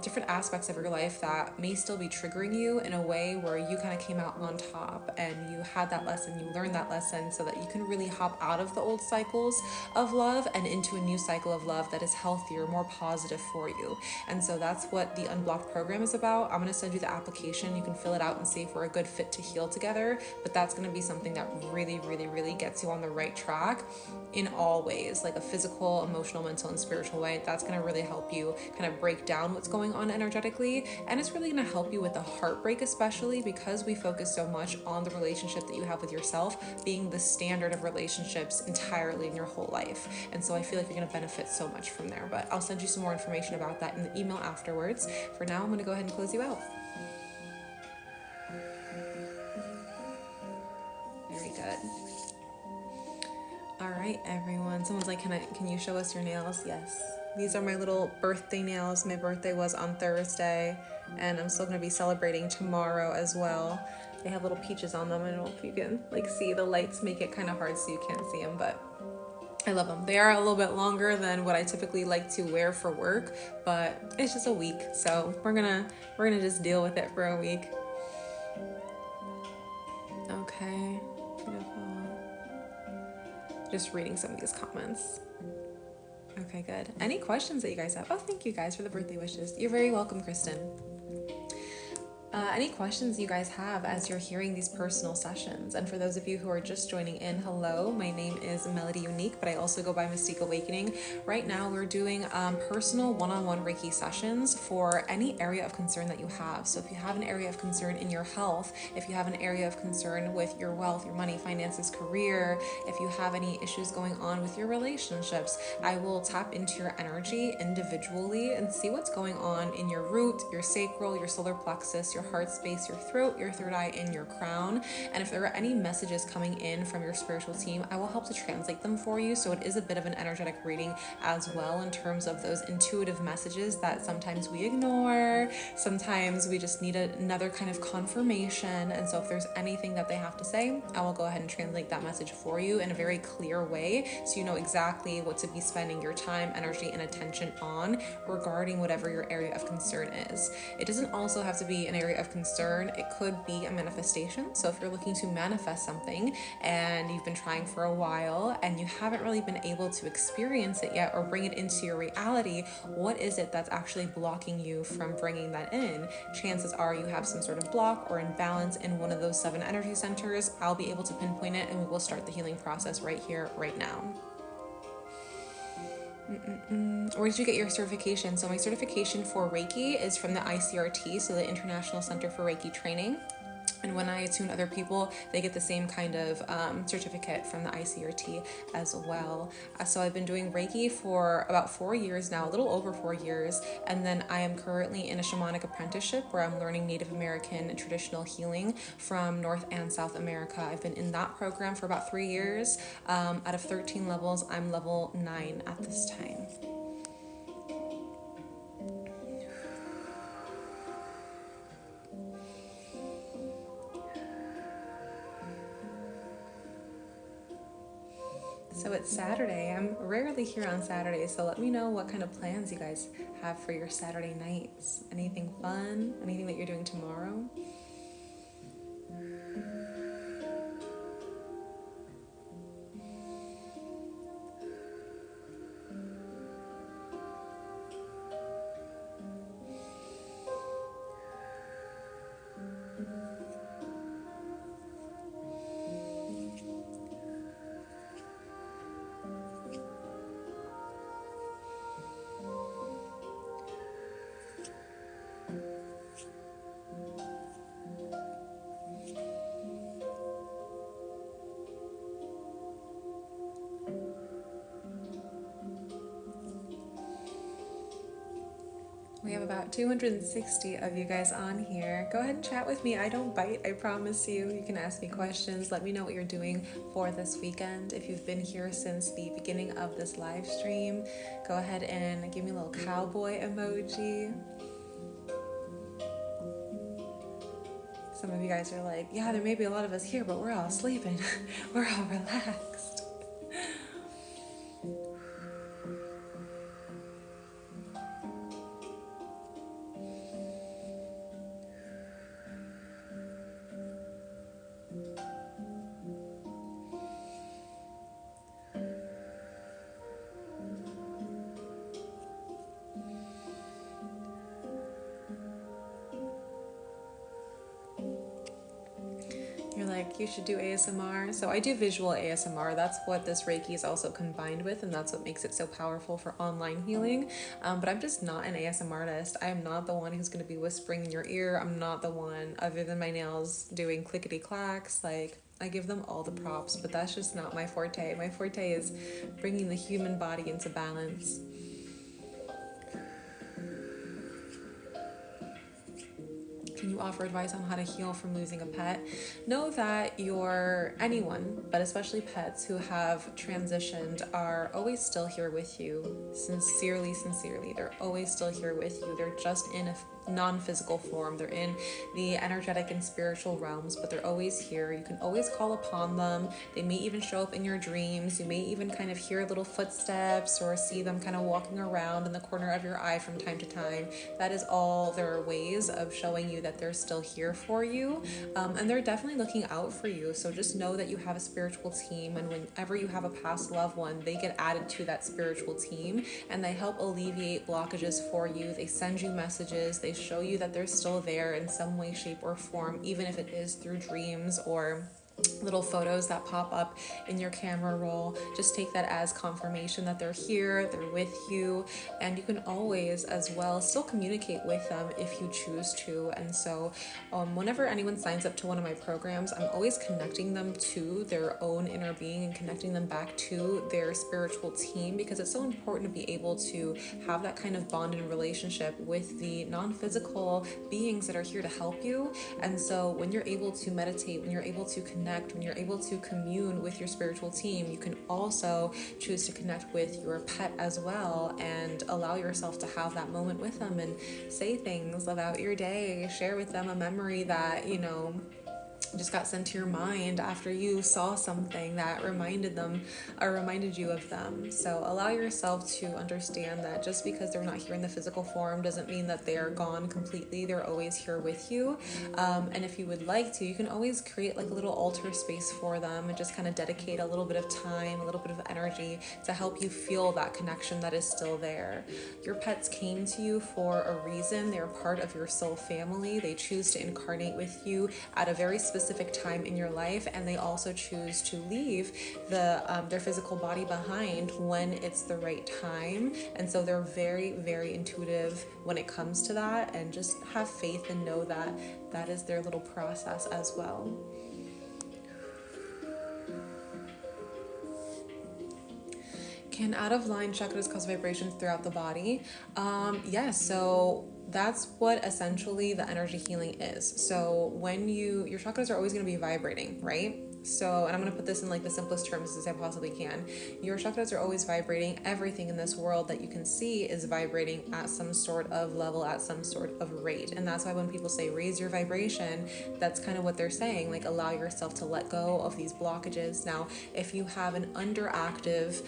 different aspects of your life that may still be triggering you in a way where you kind of came out on top, and you had that lesson, you learned that lesson, so that you can really hop out of the old cycles of love and into a new cycle of love that is healthier, more positive for you. And so that's what the Unblocked program is about. I'm going to send you the application. You can fill it out and see if we're a good fit to heal together. But that's going to be something that really, really, really gets you on the right track in all ways, like a physical, emotional, mental, and spiritual way. That's going to really help you kind of break down what's going on energetically. And it's really going to help you with the heartbreak, especially because we focus so much on the relationship that you have with yourself being the standard of relationships entirely in your whole life. And so I feel like you're going to benefit so much from there. But I'll send you some more information about that in the email afterwards. For now, I'm going to go ahead and close you out. Very good. All right, everyone. Someone's like, can you show us your nails? Yes. These are my little birthday nails. My birthday was on Thursday, and I'm still going to be celebrating tomorrow as well. They have little peaches on them. I don't know if you can see, the lights make it kind of hard so you can't see them, but I love them. They are a little bit longer than what I typically like to wear for work, but it's just a week, so we're gonna just deal with it for a week. Okay, beautiful. Just reading some of these comments. Okay, good. Any questions that you guys have? Oh, thank you guys for the birthday wishes. You're very welcome, Kristen. Any questions you guys have as you're hearing these personal sessions? And for those of you who are just joining in, hello, my name is Melody Unique, but I also go by Mystique Awakening. Right now we're doing personal one-on-one Reiki sessions for any area of concern that you have. So if you have an area of concern in your health, if you have an area of concern with your wealth, your money, finances, career, if you have any issues going on with your relationships, I will tap into your energy individually and see what's going on in your root, your sacral, your solar plexus, your heart space, your throat, your third eye, and your crown. And if there are any messages coming in from your spiritual team, I will help to translate them for you. So it is a bit of an energetic reading as well, in terms of those intuitive messages that sometimes we ignore. Sometimes we just need another kind of confirmation. And so if there's anything that they have to say, I will go ahead and translate that message for you in a very clear way, so you know exactly what to be spending your time, energy, and attention on regarding whatever your area of concern is. It doesn't also have to be an area of concern. It could be a manifestation. So if you're looking to manifest something and you've been trying for a while and you haven't really been able to experience it yet or bring it into your reality, what is it that's actually blocking you from bringing that in? Chances are you have some sort of block or imbalance in one of those 7 energy centers. I'll be able to pinpoint it, and we will start the healing process right here, right now. Where did you get your certification? So my certification for Reiki is from the ICRT, so the International Center for Reiki Training. And when I attune other people, they get the same kind of certificate from the ICRT as well. So I've been doing Reiki for about 4 years now, a little over 4 years. And then I am currently in a shamanic apprenticeship where I'm learning Native American traditional healing from North and South America. I've been in that program for about 3 years. Out of 13 levels, I'm level 9 at this time. So it's Saturday. I'm rarely here on Saturdays, so let me know what kind of plans you guys have for your Saturday nights. Anything fun? Anything that you're doing tomorrow? We have about 260 of you guys on here. Go ahead and chat with me. I don't bite, I promise you. You can ask me questions. Let me know what you're doing for this weekend. If you've been here since the beginning of this live stream, go ahead and give me a little cowboy emoji. Some of you guys are like, yeah, there may be a lot of us here, but we're all sleeping. We're all relaxed. like, you should do ASMR. So I do visual ASMR. That's what this Reiki is also combined with, and that's what makes it so powerful for online healing. But I'm just not an ASMR artist. I am not the one who's going to be whispering in your ear. I'm not the one, other than my nails, doing clickety clacks. Like, I give them all the props, but that's just not my forte. My forte is bringing the human body into balance. Can you offer advice on how to heal from losing a pet? Know that anyone, but especially pets who have transitioned, are always still here with you. Sincerely, sincerely. They're always still here with you. They're just in a non-physical form. They're in the energetic and spiritual realms, but they're always here. You can always call upon them. They may even show up in your dreams. You may even kind of hear little footsteps or see them kind of walking around in the corner of your eye from time to time. That is all their ways of showing you that they're still here for you, and they're definitely looking out for you. So just know that you have a spiritual team, and whenever you have a past loved one, they get added to that spiritual team, and they help alleviate blockages for you. They send you messages. They show you that they're still there in some way, shape, or form, even if it is through dreams or little photos that pop up in your camera roll. Just take that as confirmation that they're here, they're with you, and you can always as well still communicate with them if you choose to. And so whenever anyone signs up to one of my programs, I'm always connecting them to their own inner being and connecting them back to their spiritual team, because it's so important to be able to have that kind of bond and relationship with the non-physical beings that are here to help you. And so when you're able to meditate, when you're able to connect, when you're able to commune with your spiritual team, you can also choose to connect with your pet as well and allow yourself to have that moment with them and say things about your day, share with them a memory that, just got sent to your mind after you saw something that reminded them or reminded you of them. So allow yourself to understand that just because they're not here in the physical form doesn't mean that they are gone completely. They're always here with you. And if you would like to, you can always create like a little altar space for them and just kind of dedicate a little bit of time, a little bit of energy to help you feel that connection that is still there. Your pets came to you for a reason. They're part of your soul family. They choose to incarnate with you at a very specific time in your life, and they also choose to leave their physical body behind when it's the right time. And so they're very, very intuitive when it comes to that, and just have faith and know that that is their little process as well. Can out-of-line chakras cause vibrations throughout the body? Yes, so that's what essentially the energy healing is. So when your chakras are always going to be vibrating, right? So, and I'm going to put this in like the simplest terms as I possibly can. Your chakras are always vibrating. Everything in this world that you can see is vibrating at some sort of level, at some sort of rate. And that's why when people say raise your vibration, that's kind of what they're saying, like allow yourself to let go of these blockages. Now, if you have an underactive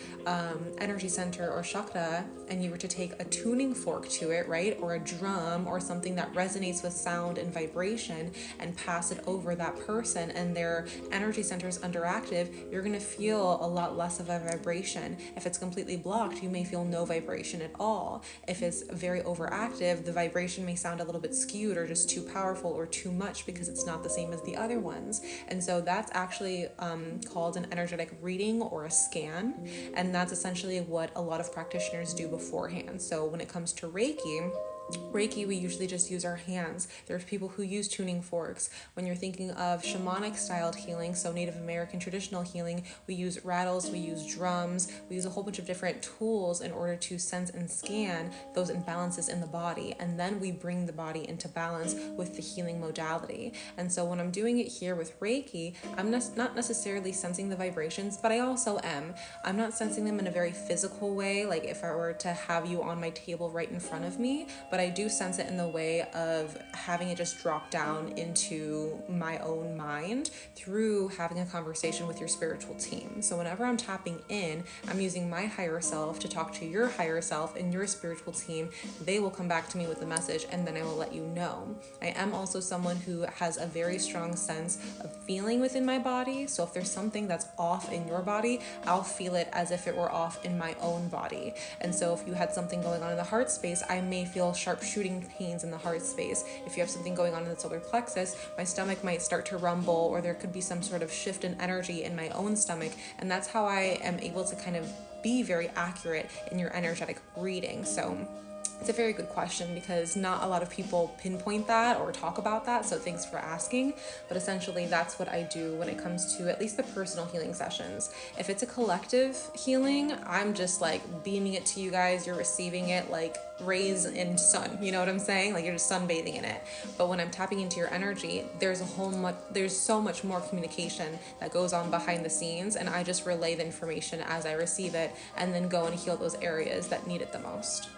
energy center or chakra, and you were to take a tuning fork to it, right, or a drum or something that resonates with sound and vibration and pass it over that person, and their energy center is underactive, you're going to feel a lot less of a vibration. If it's completely blocked, you may feel no vibration at all. If it's very overactive, the vibration may sound a little bit skewed or just too powerful or too much because it's not the same as the other ones. And so that's actually called an energetic reading or a scan, and that's essentially what a lot of practitioners do beforehand. So when it comes to Reiki, we usually just use our hands. There's people who use tuning forks. When you're thinking of shamanic styled healing, so Native American traditional healing, we use rattles, we use drums, we use a whole bunch of different tools in order to sense and scan those imbalances in the body. And then we bring the body into balance with the healing modality. And so when I'm doing it here with Reiki, I'm not necessarily sensing the vibrations, but I also am. I'm not sensing them in a very physical way, like if I were to have you on my table right in front of me, but I do sense it in the way of having it just drop down into my own mind through having a conversation with your spiritual team. So whenever I'm tapping in, I'm using my higher self to talk to your higher self and your spiritual team. They will come back to me with a message, and then I will let you know. I am also someone who has a very strong sense of feeling within my body. So if there's something that's off in your body, I'll feel it as if it were off in my own body. And so if you had something going on in the heart space, I may feel sharp sharp shooting pains in the heart space. If you have something going on in the solar plexus, my stomach might start to rumble, or there could be some sort of shift in energy in my own stomach. And that's how I am able to kind of be very accurate in your energetic reading. So it's a very good question because not a lot of people pinpoint that or talk about that, so thanks for asking. But essentially that's what I do when it comes to at least the personal healing sessions. If it's a collective healing, I'm just like beaming it to you guys, you're receiving it like rays in sun, you know what I'm saying? Like you're just sunbathing in it. But when I'm tapping into your energy, there's so much more communication that goes on behind the scenes, and I just relay the information as I receive it and then go and heal those areas that need it the most.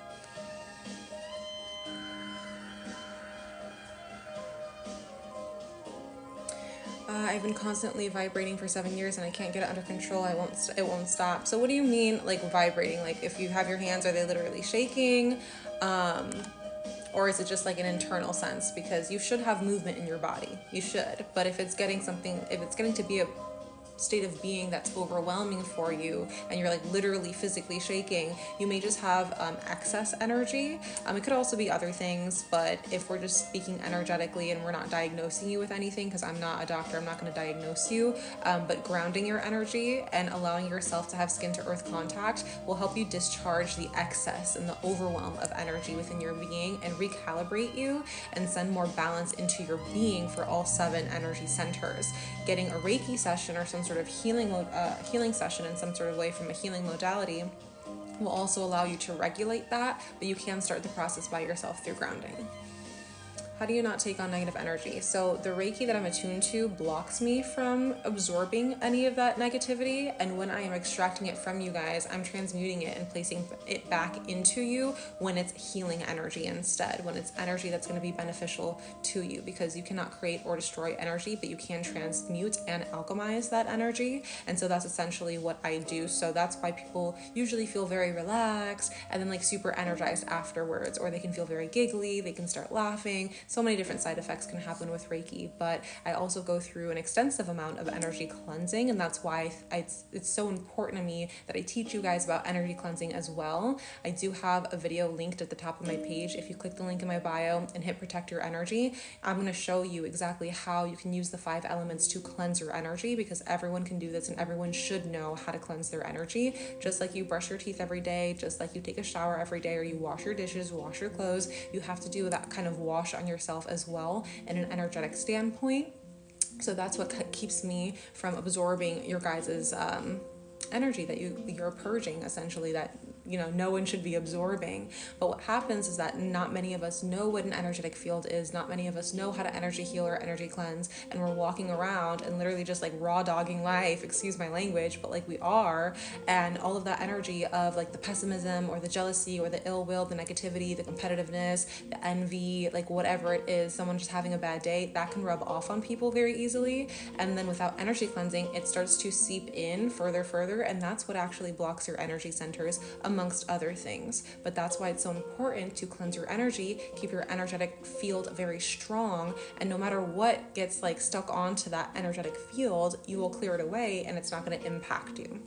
I've been constantly vibrating for 7 years and I can't get it under control. It won't stop. So what do you mean like vibrating? Like if you have your hands, are they literally shaking? Or is it just like an internal sense? Because you should have movement in your body. You should. But if it's getting to be a state of being that's overwhelming for you and you're like literally physically shaking, you may just have excess energy. It could also be other things, but if we're just speaking energetically and we're not diagnosing you with anything, because I'm not a doctor, I'm not going to diagnose you, but grounding your energy and allowing yourself to have skin to earth contact will help you discharge the excess and the overwhelm of energy within your being and recalibrate you and send more balance into your being for all 7 energy centers. Getting a Reiki session or some sort of healing session in some sort of way from a healing modality will also allow you to regulate that, but you can start the process by yourself through grounding. How do you not take on negative energy? So the Reiki that I'm attuned to blocks me from absorbing any of that negativity. And when I am extracting it from you guys, I'm transmuting it and placing it back into you when it's healing energy instead, when it's energy that's going to be beneficial to you, because you cannot create or destroy energy, but you can transmute and alchemize that energy. And so that's essentially what I do. So that's why people usually feel very relaxed and then like super energized afterwards, or they can feel very giggly, they can start laughing. So many different side effects can happen with Reiki, but I also go through an extensive amount of energy cleansing, and that's why it's so important to me that I teach you guys about energy cleansing as well. I do have a video linked at the top of my page. If you click the link in my bio and hit protect your energy, I'm going to show you exactly how you can use the 5 elements to cleanse your energy, because everyone can do this and everyone should know how to cleanse their energy. Just like you brush your teeth every day, just like you take a shower every day, or you wash your dishes, wash your clothes, you have to do that kind of wash on yourself as well in an energetic standpoint. So that's what keeps me from absorbing your guys's energy that you're purging, essentially, that no one should be absorbing. But what happens is that not many of us know what an energetic field is. Not many of us know how to energy heal or energy cleanse, and we're walking around and literally just like raw dogging life, excuse my language, but like we are. And all of that energy of like the pessimism or the jealousy or the ill will, the negativity, the competitiveness, the envy, like whatever it is, someone just having a bad day, that can rub off on people very easily. And then without energy cleansing, it starts to seep in further, and that's what actually blocks your energy centers, amongst other things. But that's why it's so important to cleanse your energy, keep your energetic field very strong, and no matter what gets like stuck onto that energetic field, you will clear it away and it's not going to impact you.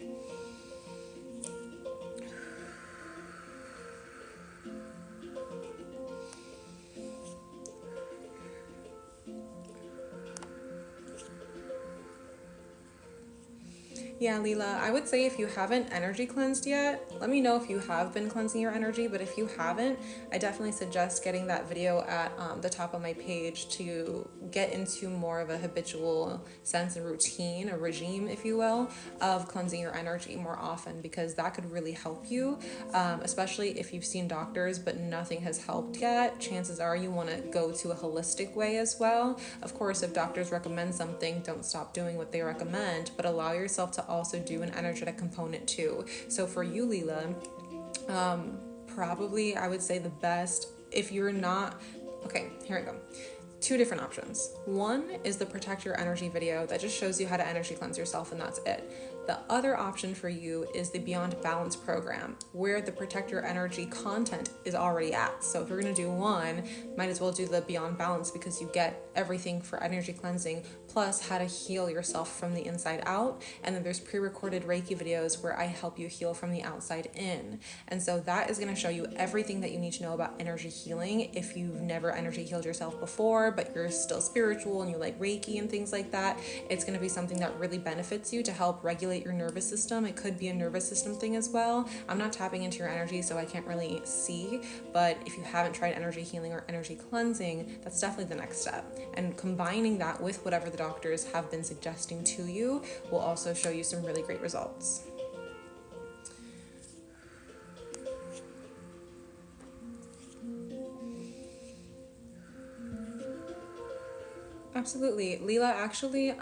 Yeah, Leela, I would say if you haven't energy cleansed yet, let me know if you have been cleansing your energy. But if you haven't, I definitely suggest getting that video at the top of my page to get into more of a habitual sense and routine, a regime, if you will, of cleansing your energy more often, because that could really help you, especially if you've seen doctors but nothing has helped yet. Chances are you want to go to a holistic way as well. Of course, if doctors recommend something, don't stop doing what they recommend, but allow yourself to also do an energetic component too. So for you, Leela, probably I would say the best, if you're not, okay, here we go. 2 different options. One is the Protect Your Energy video that just shows you how to energy cleanse yourself, and that's it. The other option for you is the Beyond Balance program, where the Protect Your Energy content is already at. So if you're going to do one, might as well do the Beyond Balance, because you get everything for energy cleansing, plus how to heal yourself from the inside out. And then there's pre-recorded Reiki videos where I help you heal from the outside in. And so that is going to show you everything that you need to know about energy healing. If you've never energy healed yourself before, but you're still spiritual and you like Reiki and things like that, it's going to be something that really benefits you to help regulate your nervous system. It could be a nervous system thing as well. I'm not tapping into your energy, so I can't really see, but if you haven't tried energy healing or energy cleansing, that's definitely the next step. And combining that with whatever the doctors have been suggesting to you will also show you some really great results. Absolutely. Leela, actually,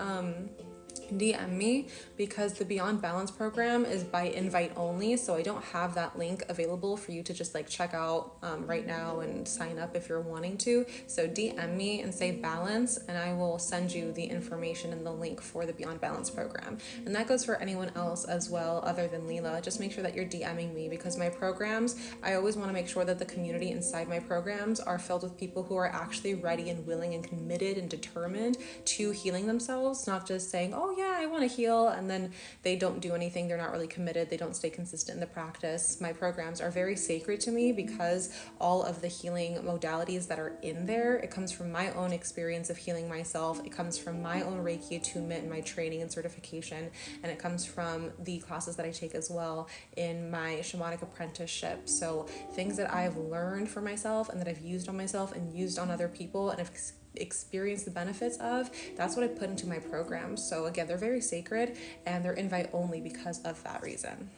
DM me, because the Beyond Balance program is by invite only, so I don't have that link available for you to just like check out right now and sign up if you're wanting to. So DM me and say balance, and I will send you the information and the link for the Beyond Balance program. And that goes for anyone else as well other than Leela. Just make sure that you're DMing me, because my programs, I always want to make sure that the community inside my programs are filled with people who are actually ready and willing and committed and determined to healing themselves, not just saying, oh yeah, I want to heal, and then they don't do anything. They're not really committed. They don't stay consistent in the practice. My programs are very sacred to me, because all of the healing modalities that are in there, it comes from my own experience of healing myself. It comes from my own Reiki attunement and my training and certification, and it comes from the classes that I take as well in my shamanic apprenticeship. So things that I've learned for myself and that I've used on myself and used on other people and have experience the benefits of, that's what I put into my programs. So again, they're very sacred and they're invite only because of that reason.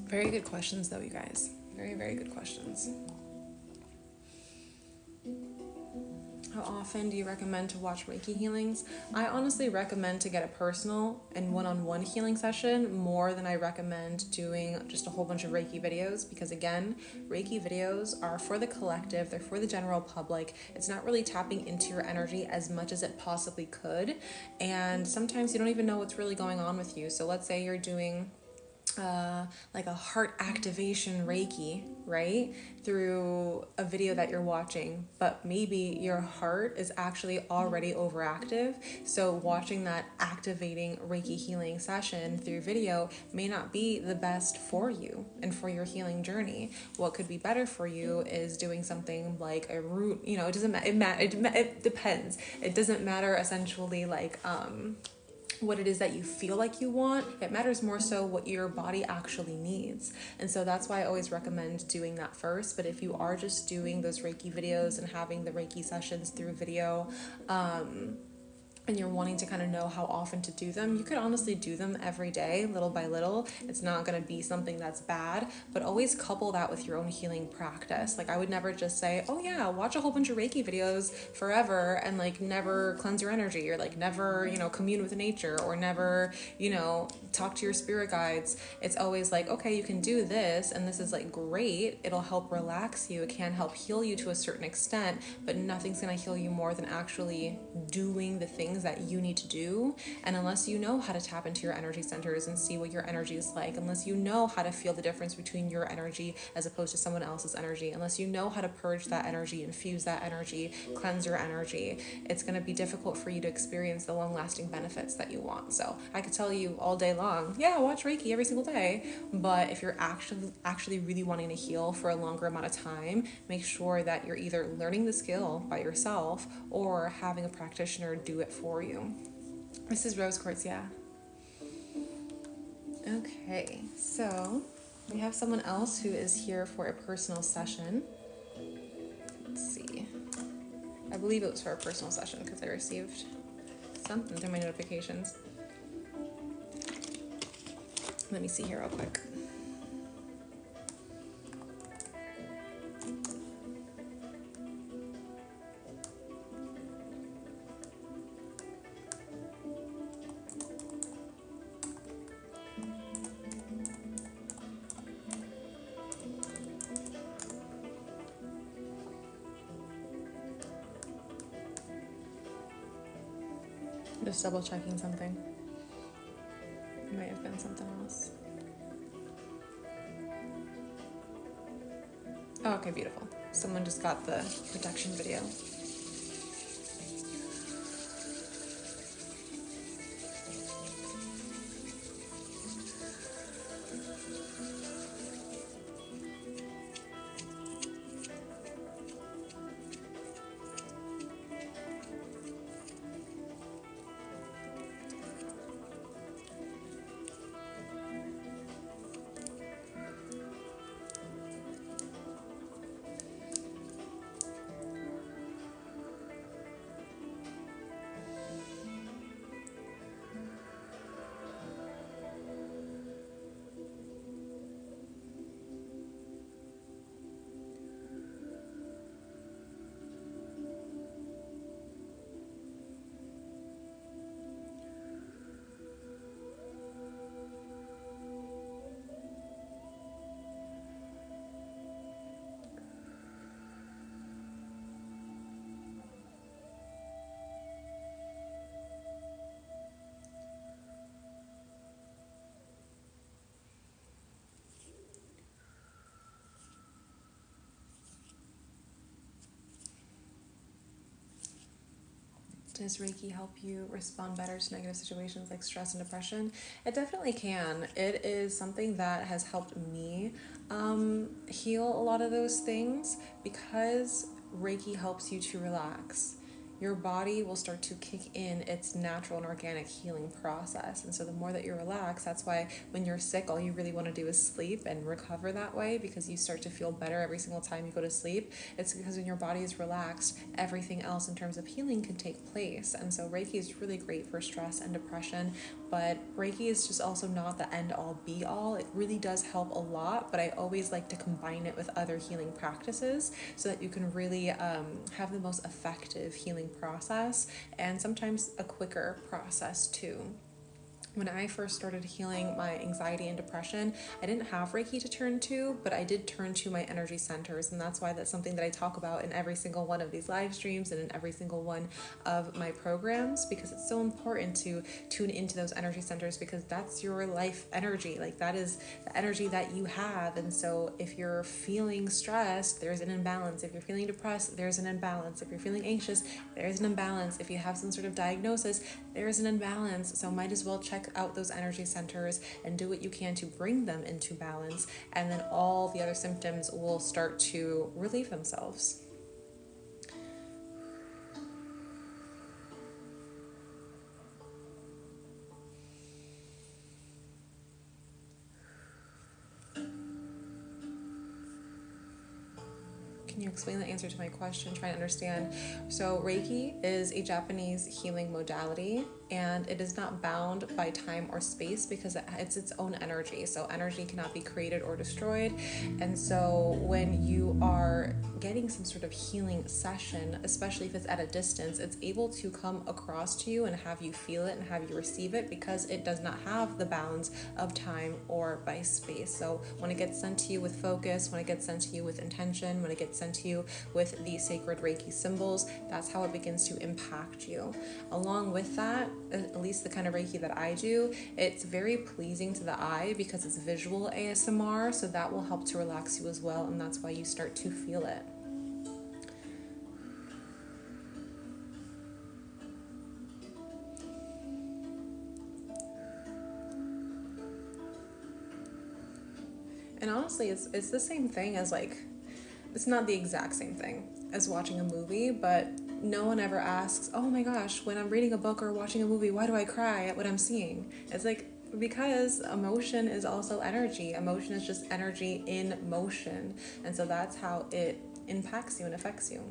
Very good questions though, you guys. Very, very good questions. How often do you recommend to watch Reiki healings? I honestly recommend to get a personal and one-on-one healing session more than I recommend doing just a whole bunch of Reiki videos, because again, Reiki videos are for the collective, they're for the general public. It's not really tapping into your energy as much as it possibly could, and sometimes you don't even know what's really going on with you. So let's say you're doing like a heart activation Reiki, right? Through a video that you're watching, but maybe your heart is actually already overactive. So watching that activating Reiki healing session through video may not be the best for you and for your healing journey. What could be better for you is doing something like a root, you know, it doesn't matter, it depends. It doesn't matter essentially like, what it is that you feel like you want. It matters more so what your body actually needs. And so that's why I always recommend doing that first. But if you are just doing those Reiki videos and having the Reiki sessions through video, and you're wanting to kind of know how often to do them, you could honestly do them every day, little by little. It's not going to be something that's bad, but always couple that with your own healing practice. Like I would never just say, oh yeah, watch a whole bunch of Reiki videos forever and like never cleanse your energy, or like never, you know, commune with nature, or never, you know, talk to your spirit guides. It's always like, okay, you can do this and this is like great. It'll help relax you. It can help heal you to a certain extent, but nothing's going to heal you more than actually doing the things that you need to do. And unless you know how to tap into your energy centers and see what your energy is like, unless you know how to feel the difference between your energy as opposed to someone else's energy, unless you know how to purge that energy, infuse that energy, cleanse your energy, it's going to be difficult for you to experience the long-lasting benefits that you want. So I could tell you all day long, yeah, watch Reiki every single day, but if you're actually really wanting to heal for a longer amount of time, make sure that you're either learning the skill by yourself or having a practitioner do it for you. This is Rose Quartz, yeah. Okay, so we have someone else who is here for a personal session. Let's see. I believe it was for a personal session because I received something through my notifications. Let me see here real quick. Just double checking something. It might have been something else. Oh, okay, beautiful. Someone just got the protection video. Does Reiki help you respond better to negative situations like stress and depression? It definitely can. It is something that has helped me heal a lot of those things because Reiki helps you to relax. Your body will start to kick in its natural and organic healing process. And so the more that you're relaxed, that's why when you're sick, all you really want to do is sleep and recover that way, because you start to feel better every single time you go to sleep. It's because when your body is relaxed, everything else in terms of healing can take place. And so Reiki is really great for stress and depression, but Reiki is just also not the end all be all. It really does help a lot, but I always like to combine it with other healing practices so that you can really have the most effective healing process, and sometimes a quicker process too. When I first started healing my anxiety and depression, I didn't have Reiki to turn to, but I did turn to my energy centers. And that's why that's something that I talk about in every single one of these live streams and in every single one of my programs, because it's so important to tune into those energy centers, because that's your life energy. Like, that is the energy that you have. And so if you're feeling stressed, there's an imbalance. If you're feeling depressed, there's an imbalance. If you're feeling anxious, there's an imbalance. If you have some sort of diagnosis, there's an imbalance. So might as well check out those energy centers and do what you can to bring them into balance, and then all the other symptoms will start to relieve themselves. Can you explain the answer to my question? Trying to understand. So Reiki is a Japanese healing modality, and it is not bound by time or space because it's its own energy. So energy cannot be created or destroyed. And so when you are getting some sort of healing session, especially if it's at a distance, it's able to come across to you and have you feel it and have you receive it, because it does not have the bounds of time or by space. So when it gets sent to you with focus, when it gets sent to you with intention, when it gets sent to you with the sacred Reiki symbols, that's how it begins to impact you. Along with that, at least the kind of Reiki that I do, it's very pleasing to the eye because it's visual ASMR, so that will help to relax you as well, and that's why you start to feel it. And honestly, it's the same thing as, like, it's not the exact same thing as watching a movie, but no one ever asks, oh my gosh, when I'm reading a book or watching a movie, why do I cry at what I'm seeing? It's like, because emotion is also energy. Emotion is just energy in motion. And so that's how it impacts you and affects you.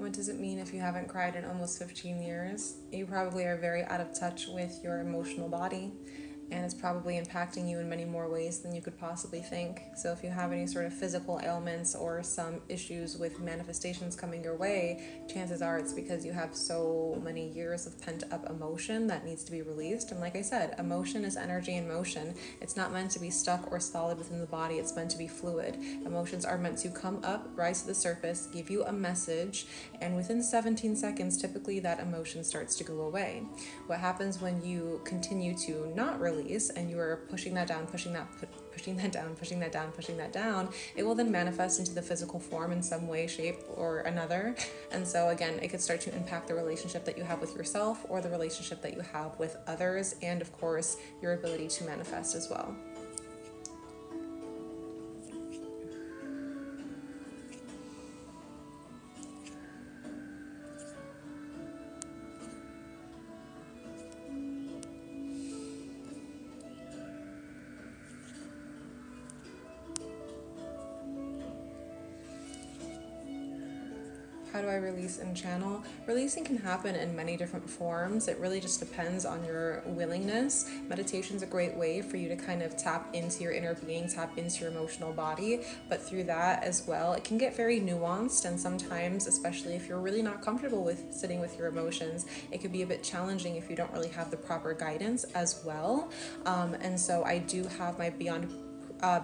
What does it mean if you haven't cried in almost 15 years? You probably are very out of touch with your emotional body, and it's probably impacting you in many more ways than you could possibly think. So if you have any sort of physical ailments or some issues with manifestations coming your way, chances are it's because you have so many years of pent up emotion that needs to be released. And like I said, emotion is energy in motion. It's not meant to be stuck or solid within the body. It's meant to be fluid. Emotions are meant to come up, rise to the surface, give you a message, and within 17 seconds, typically that emotion starts to go away. What happens when you continue to not release and you are pushing that down, pushing that down, it will then manifest into the physical form in some way, shape, or another. And so again, it could start to impact the relationship that you have with yourself or the relationship that you have with others, and of course, your ability to manifest as well. How do I release and channel? Releasing can happen in many different forms. It really just depends on your willingness. Meditation's a great way for you to kind of tap into your inner being, tap into your emotional body. But through that as well, it can get very nuanced, and sometimes, especially if you're really not comfortable with sitting with your emotions, it could be a bit challenging if you don't really have the proper guidance as well. And so I do have my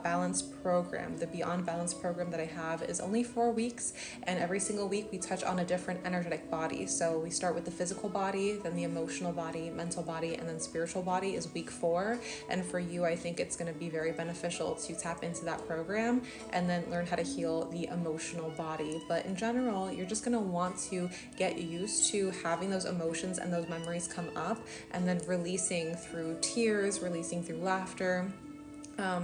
Balance program. The Beyond Balance program that I have is only 4 weeks, and every single week we touch on a different energetic body. So we start with the physical body, then the emotional body, mental body, and then spiritual body is week 4. And for you, I think it's going to be very beneficial to tap into that program and then learn how to heal the emotional body. But in general, you're just going to want to get used to having those emotions and those memories come up, and then releasing through tears, releasing through laughter.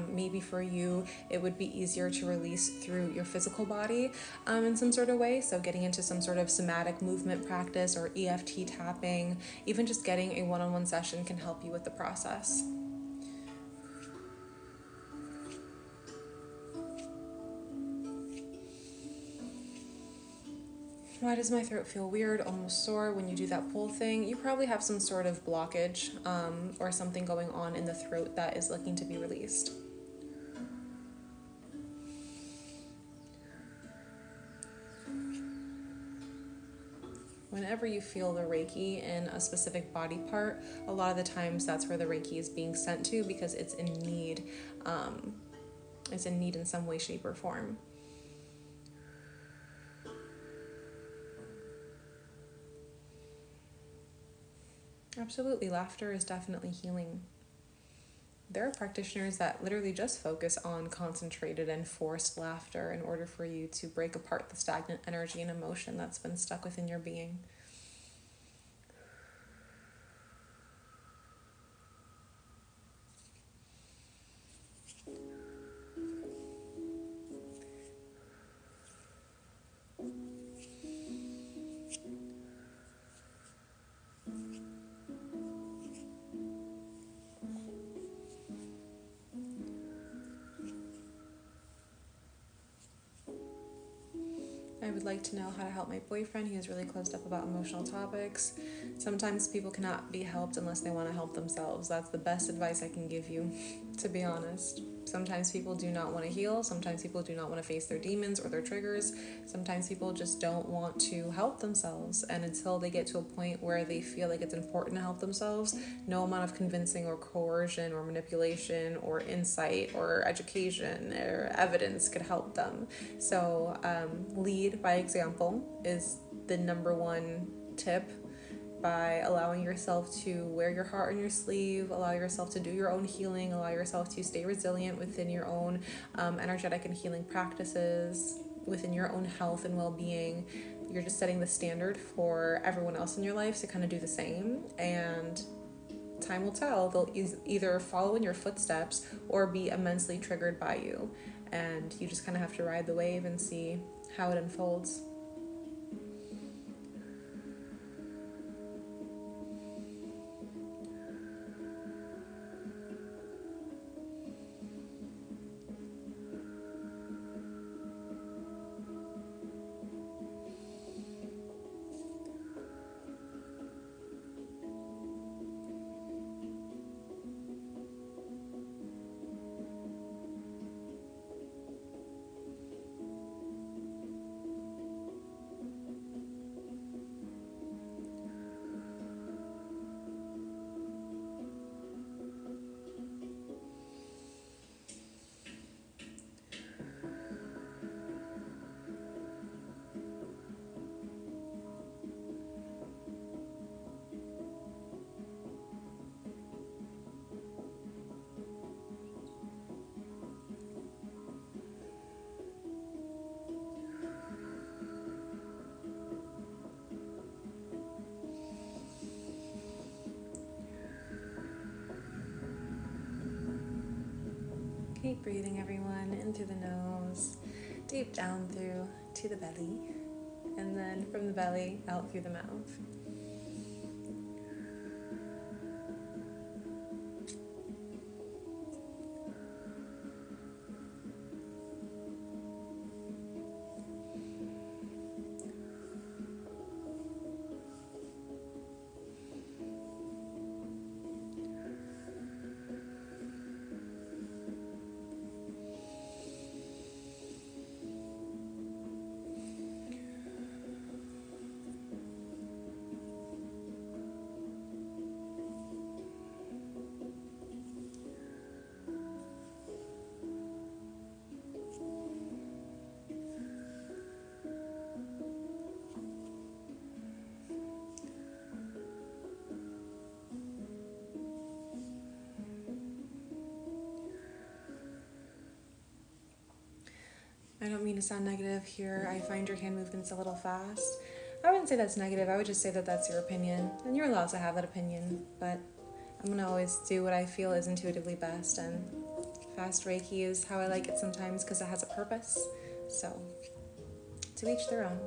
Maybe for you, it would be easier to release through your physical body in some sort of way. So getting into some sort of somatic movement practice or EFT tapping, even just getting a one-on-one session can help you with the process. Why does my throat feel weird, almost sore when you do that pull thing? You probably have some sort of blockage or something going on in the throat that is looking to be released. Whenever you feel the Reiki in a specific body part, a lot of the times that's where the Reiki is being sent to, because it's in need. It's in need in some way, shape, or form. Absolutely, laughter is definitely healing. There are practitioners that literally just focus on concentrated and forced laughter in order for you to break apart the stagnant energy and emotion that's been stuck within your being. I would like to know how to help my boyfriend. He is really closed up about emotional topics. Sometimes people cannot be helped unless they want to help themselves. That's the best advice I can give you, to be honest. Sometimes people do not want to heal. Sometimes people do not want to face their demons or their triggers. Sometimes people just don't want to help themselves. And until they get to a point where they feel like it's important to help themselves, no amount of convincing or coercion or manipulation or insight or education or evidence could help them. So lead by example is the number one tip. By allowing yourself to wear your heart on your sleeve, allow yourself to do your own healing, allow yourself to stay resilient within your own energetic and healing practices, within your own health and well-being. You're just setting the standard for everyone else in your life to kind of do the same, and time will tell. They'll either follow in your footsteps or be immensely triggered by you, and you just kind of have to ride the wave and see how it unfolds. Keep breathing, everyone, in through the nose, deep down through to the belly, and then from the belly out through the mouth. I don't mean to sound negative here. I find your hand movements a little fast. I wouldn't say that's negative. I would just say that that's your opinion, and you're allowed to have that opinion, but I'm going to always do what I feel is intuitively best, and fast Reiki is how I like it sometimes because it has a purpose. So, to each their own.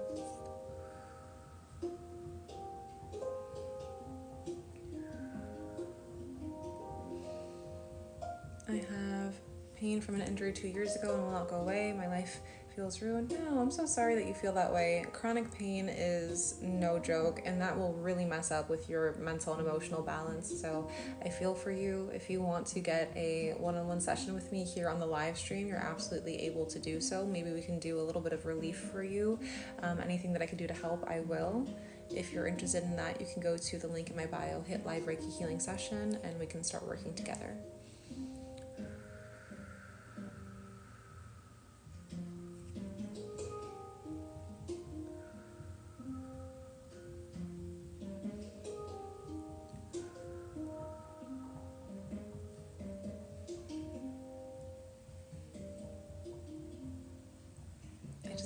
I have pain from an injury 2 years ago and will not go away. My life feels ruined. No, I'm so sorry that you feel that way. Chronic pain is no joke, and that will really mess up with your mental and emotional balance. So I feel for you. If you want to get a one-on-one session with me here on the live stream, you're absolutely able to do so. Maybe we can do a little bit of relief for you. Anything that I can do to help, I will. If you're interested in that, you can go to the link in my bio, hit live Reiki healing session, and we can start working together.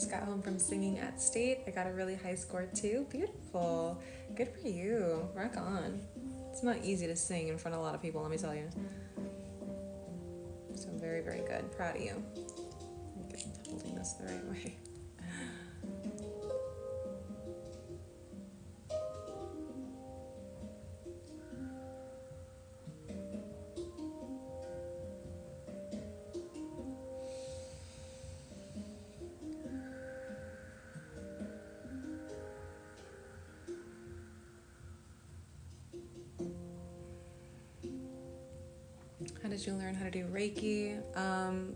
Got home from singing at state. I got a really high score too. Beautiful. Good for you. Rock on. It's not easy to sing in front of a lot of people, let me tell you. So very, very good. Proud of you. I'm holding this the right way. How did you learn how to do Reiki?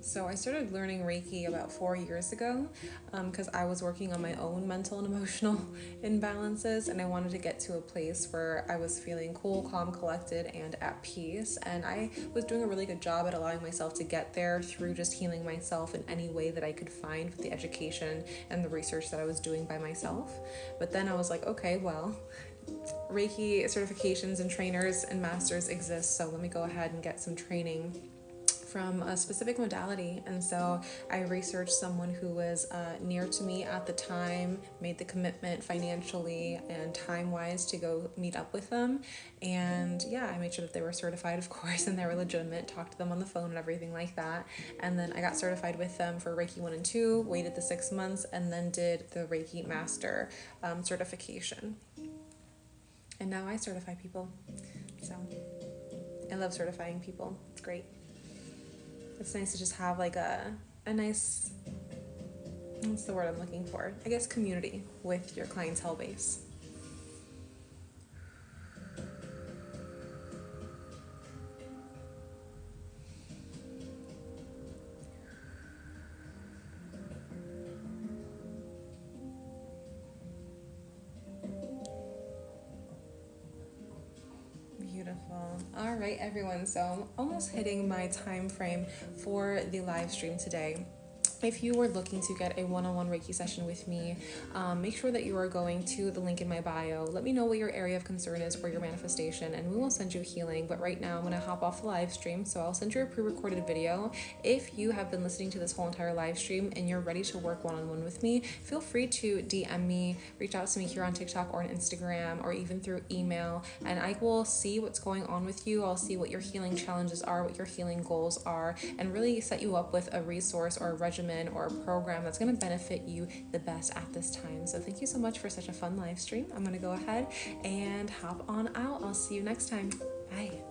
So I started learning Reiki about 4 years ago because I was working on my own mental and emotional imbalances, and I wanted to get to a place where I was feeling cool, calm, collected, and at peace. And I was doing a really good job at allowing myself to get there through just healing myself in any way that I could find with the education and the research that I was doing by myself. But then I was like, okay, well, Reiki certifications and trainers and masters exist, so let me go ahead and get some training from a specific modality. And so I researched someone who was near to me at the time, made the commitment financially and time-wise to go meet up with them. And yeah, I made sure that they were certified, of course, and they were legitimate, talked to them on the phone and everything like that. And then I got certified with them for Reiki 1 and 2, waited the 6 months, and then did the Reiki Master certification. And now I certify people. So I love certifying people. It's great. It's nice to just have like a nice, what's the word I'm looking for? I guess community with your clientele base. Beautiful. All right, everyone. So I'm almost hitting my time frame for the live stream today. if you were looking to get a one-on-one Reiki session with me, make sure that you are going to the link in my bio. Let me know what your area of concern is for your manifestation, and we will send you healing. But right now, I'm going to hop off the live stream, so I'll send you a pre-recorded video. If you have been listening to this whole entire live stream and you're ready to work one-on-one with me, feel free to DM me, reach out to me here on TikTok or on Instagram, or even through email, and I will see what's going on with you. I'll see what your healing challenges are, what your healing goals are, and really set you up with a resource or a regimen or a program that's going to benefit you the best at this time. So thank you so much for such a fun live stream. I'm going to go ahead and hop on out. I'll see you next time. Bye.